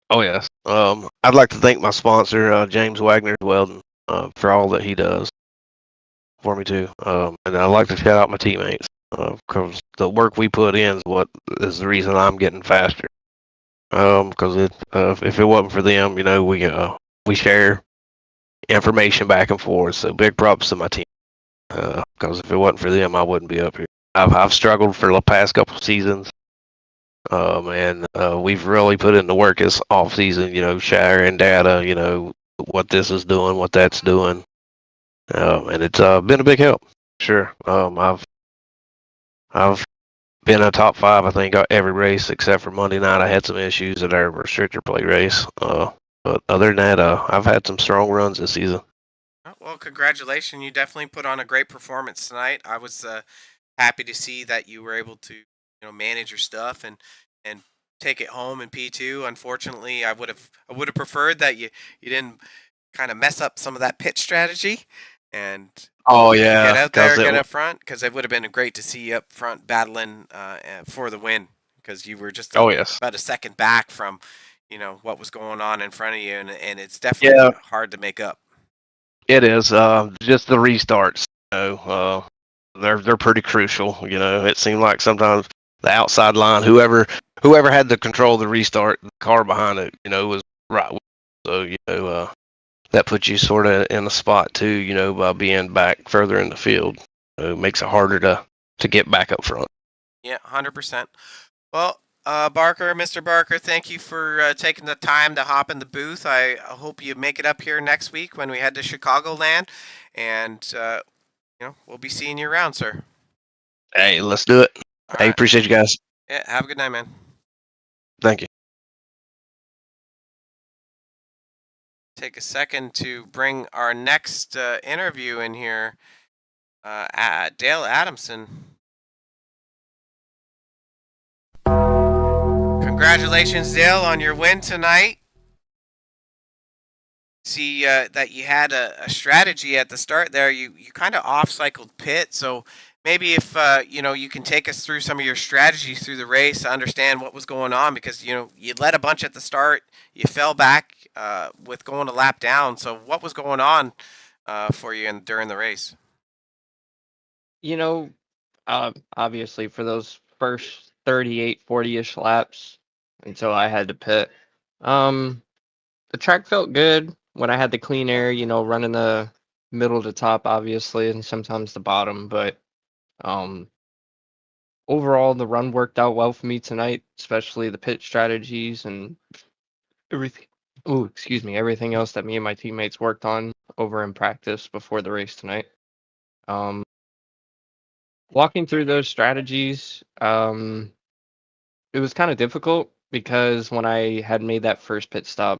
Oh yes. I'd like to thank my sponsor, James Wagner Welding, for all that he does for me too. And I'd like to shout out my teammates because the work we put in is what is the reason I'm getting faster. Because if it wasn't for them, we share information back and forth. So big props to my team. Because if it wasn't for them, I wouldn't be up here. I've struggled for the past couple of seasons. And we've really put in the work this off season, sharing data, what this is doing, what that's doing. And it's been a big help. Sure. I've been a top 5, I think, every race except for Monday night. I had some issues at our restrictor plate race. But other than that, I've had some strong runs this season. Well, congratulations! You definitely put on a great performance tonight. I was happy to see that you were able to, manage your stuff and take it home in P2. Unfortunately, I would have preferred that you didn't kind of mess up some of that pit strategy and get out there, get up front, because it would have been great to see you up front battling for the win because you were just about a second back from what was going on in front of you, and it's definitely hard to make up. It is just the restarts. They're pretty crucial. It seemed like sometimes the outside line, whoever had the control of the restart, the car behind it, was right. So that puts you sort of in a spot too, by being back further in the field. It makes it harder to get back up front. Yeah, 100%. Well, Mr. Barker, thank you for taking the time to hop in the booth. I hope you make it up here next week when we head to Chicagoland, and we'll be seeing you around, sir. Hey, let's do it. All Hey, right. appreciate you guys. Yeah, have a good night, man. Thank you. Take a second to bring our next interview in here, Dale Adamson. Congratulations, Dale, on your win tonight. See that you had a strategy at the start there. You kind of off-cycled pit, so maybe if you can take us through some of your strategies through the race to understand what was going on, because you led a bunch at the start, you fell back with going a lap down. So what was going on for you during the race? Obviously for those first 38, 40-ish laps until I had to pit, the track felt good when I had the clean air, running the middle to top, obviously, and sometimes the bottom. But overall, the run worked out well for me tonight, especially the pit strategies and everything. Oh, excuse me, everything else that me and my teammates worked on over in practice before the race tonight. Walking through those strategies, it was kind of difficult because when I had made that first pit stop,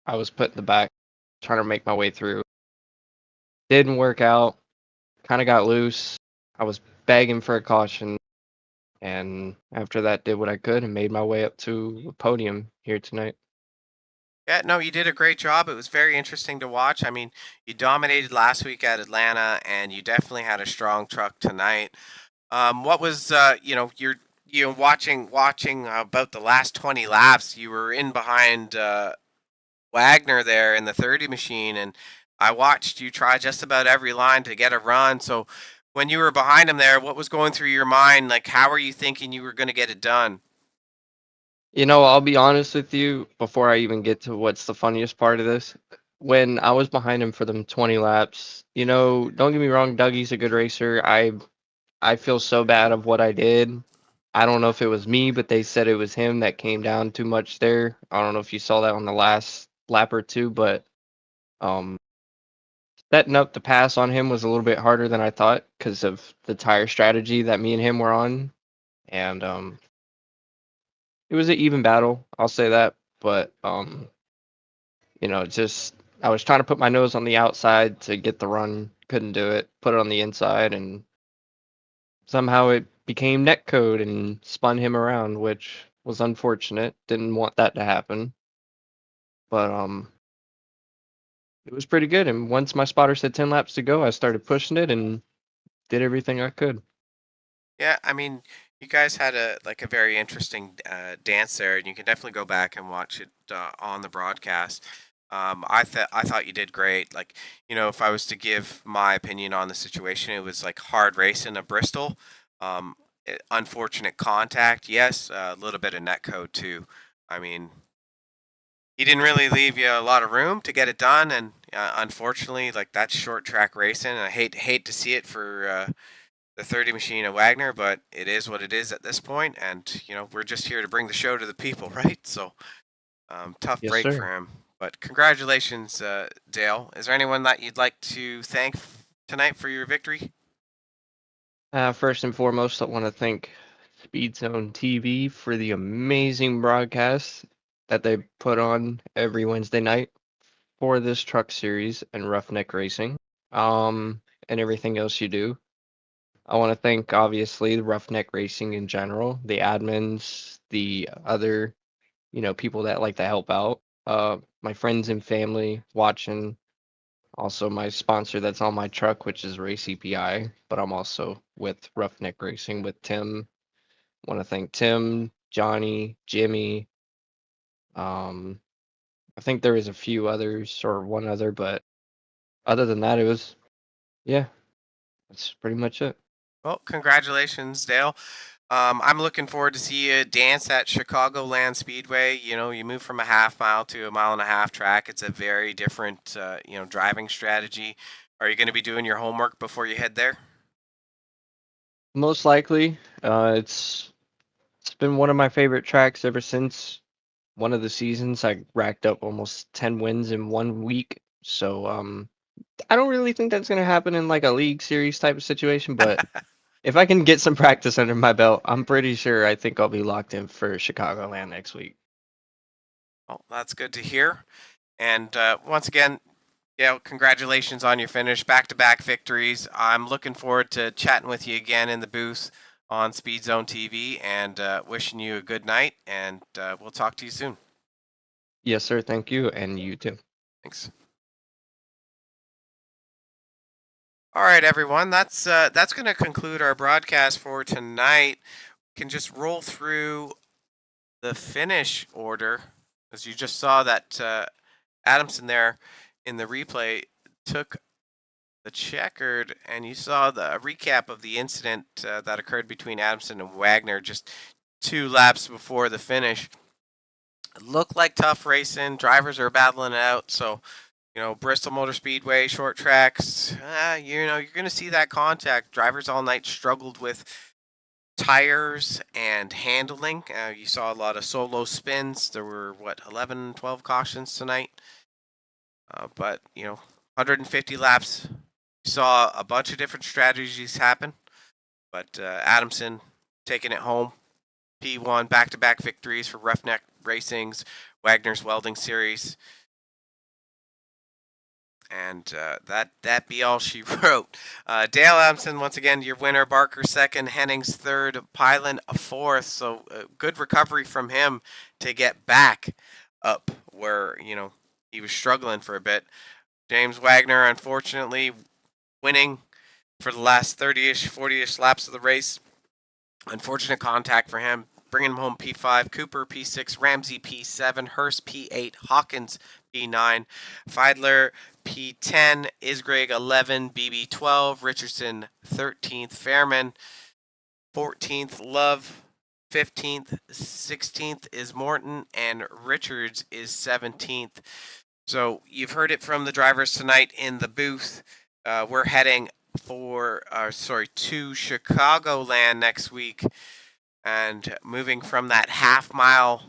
I was put in the back trying to make my way through. Didn't work out, kind of got loose. I was begging for a caution, and after that, did what I could and made my way up to a podium here tonight. Yeah, no, you did a great job. It was very interesting to watch. I mean, you dominated last week at Atlanta, and you definitely had a strong truck tonight. What was you're watching about the last 20 laps? You were in behind Wagner there in the 30 machine, and I watched you try just about every line to get a run. So when you were behind him there, what was going through your mind? Like, how are you thinking you were going to get it done? I'll be honest with you before I even get to what's the funniest part of this. When I was behind him for them 20 laps, don't get me wrong, Dougie's a good racer. I feel so bad of what I did. I don't know if it was me, but they said it was him that came down too much there. I don't know if you saw that on the last lap or two, but um, setting up the pass on him was a little bit harder than I thought because of the tire strategy that me and him were on, and it was an even battle. I'll say that, but just I was trying to put my nose on the outside to get the run, couldn't do it. Put it on the inside, and somehow it became netcode and spun him around, which was unfortunate. Didn't want that to happen. But it was pretty good. And once my spotter said 10 laps to go, I started pushing it and did everything I could. Yeah, I mean, you guys had a very interesting dance there, and you can definitely go back and watch it on the broadcast. I thought you did great. Like, if I was to give my opinion on the situation, it was like hard racing at Bristol. Unfortunate contact, yes, a little bit of netcode too. I mean, he didn't really leave you a lot of room to get it done, and unfortunately, like, that's short track racing. And I hate to see it for the 30 machine of Wagner, but it is what it is at this point, and we're just here to bring the show to the people, right? So tough Yes, break sir. for him, but congratulations, Dale. Is there anyone that you'd like to thank tonight for your victory? First and foremost, I want to thank Speed Zone TV for the amazing broadcast that they put on every Wednesday night for this truck series and Roughneck Racing, and everything else you do. I want to thank, obviously, the Roughneck Racing in general, the admins, the other, people that like to help out, my friends and family watching, also my sponsor that's on my truck, which is Race EPI, but I'm also with Roughneck Racing with Tim. Want to thank Tim, Johnny, Jimmy. I think there was a few others or one other, but other than that, yeah, that's pretty much it. Well, congratulations, Dale. I'm looking forward to see you dance at Chicagoland Speedway. You know, you move from a half mile to a mile and a half track. It's a very different, driving strategy. Are you going to be doing your homework before you head there? Most likely, it's been one of my favorite tracks ever since one of the seasons. I racked up almost 10 wins in 1 week. So I don't really think that's gonna happen in like a league series type of situation, but if I can get some practice under my belt, I'm pretty sure I think I'll be locked in for Chicagoland next week. Well, that's good to hear. And once again, congratulations on your finish. Back-to-back victories. I'm looking forward to chatting with you again in the booth on Speed Zone TV, and wishing you a good night. And we'll talk to you soon. Yes, sir. Thank you, and you too. Thanks. All right, everyone. That's going to conclude our broadcast for tonight. We can just roll through the finish order, as you just saw that Adamson there in the replay took the checkered, and you saw the recap of the incident that occurred between Adamson and Wagoner just 2 laps before the finish. It looked like tough racing. Drivers are battling it out, so Bristol Motor Speedway, short tracks, you're going to see that contact. Drivers all night struggled with tires and handling. You saw a lot of solo spins. There were, 11, 12 cautions tonight. But, 150 laps, you saw a bunch of different strategies happen. But Adamson taking it home. P1, back-to-back victories for Roughneck Racing's Wagner's Welding Series. And that be all she wrote. Dale Adamson, once again, your winner. Barker second. Hennings third. Pylan a fourth. So good recovery from him to get back up where, he was struggling for a bit. James Wagoner, unfortunately, winning for the last 30-ish, 40-ish laps of the race. Unfortunate contact for him. Bringing him home P5, Cooper P6, Ramsey P7, Hurst P8, Hawkins P9, Feidler P10, Isgreg 11, BB 12, Richardson 13th, Fairman 14th, Love 15th, 16th is Morton, and Richards is 17th. So you've heard it from the drivers tonight in the booth. We're heading to Chicagoland next week. And moving from that half-mile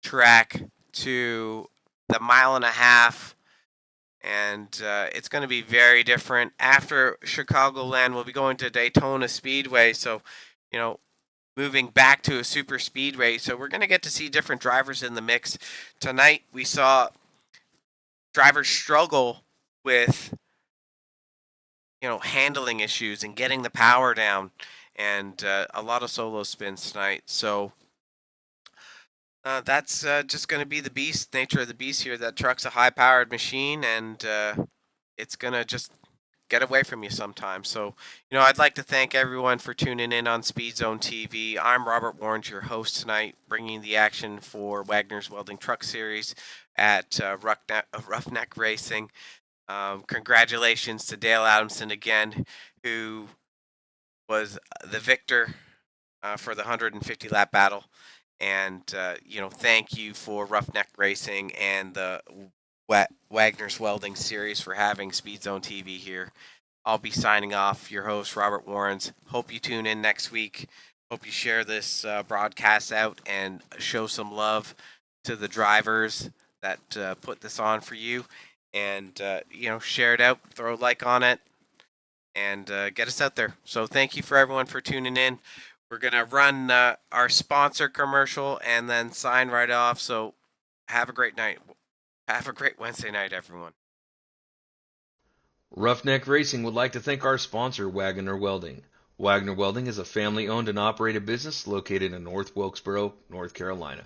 track to the mile and a half, and it's going to be very different. After Chicagoland, we'll be going to Daytona Speedway, so, moving back to a super speedway. So we're going to get to see different drivers in the mix. Tonight, we saw drivers struggle with, handling issues and getting the power down. And a lot of solo spins tonight. So that's just going to be the nature of the beast here. That truck's a high-powered machine, and it's going to just get away from you sometimes. So, I'd like to thank everyone for tuning in on Speed Zone TV. I'm Robert Warren, your host tonight, bringing the action for Wagner's Welding Truck Series at Roughneck Racing. Congratulations to Dale Adamson again, who was the victor for the 150 lap battle. And thank you for Roughneck Racing and the Wagner's Welding Series for having Speed Zone TV here. I'll be signing off. Your host, Robert Warrens. Hope you tune in next week. Hope you share this broadcast out and show some love to the drivers that put this on for you. And share it out, throw a like on it, and get us out there. So thank you for everyone for tuning in. We're going to run our sponsor commercial and then sign right off. So have a great night. Have a great Wednesday night, everyone. Roughneck Racing would like to thank our sponsor, Wagoner Welding. Wagoner Welding is a family-owned and operated business located in North Wilkesboro, North Carolina.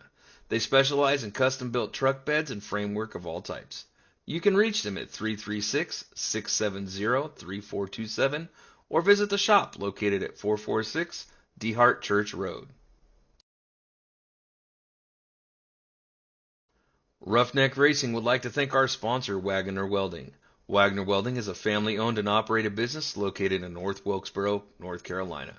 They specialize in custom-built truck beds and framework of all types. You can reach them at 336-670-3427 or visit the shop located at 446 DeHart Church Road. Roughneck Racing would like to thank our sponsor, Wagoner Welding. Wagoner Welding is a family-owned and operated business located in North Wilkesboro, North Carolina.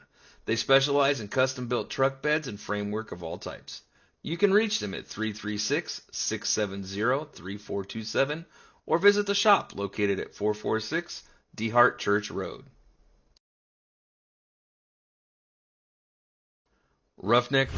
They specialize in custom-built truck beds and framework of all types. You can reach them at 336-670-3427 or visit the shop located at 446 DeHart Church Road. Roughneck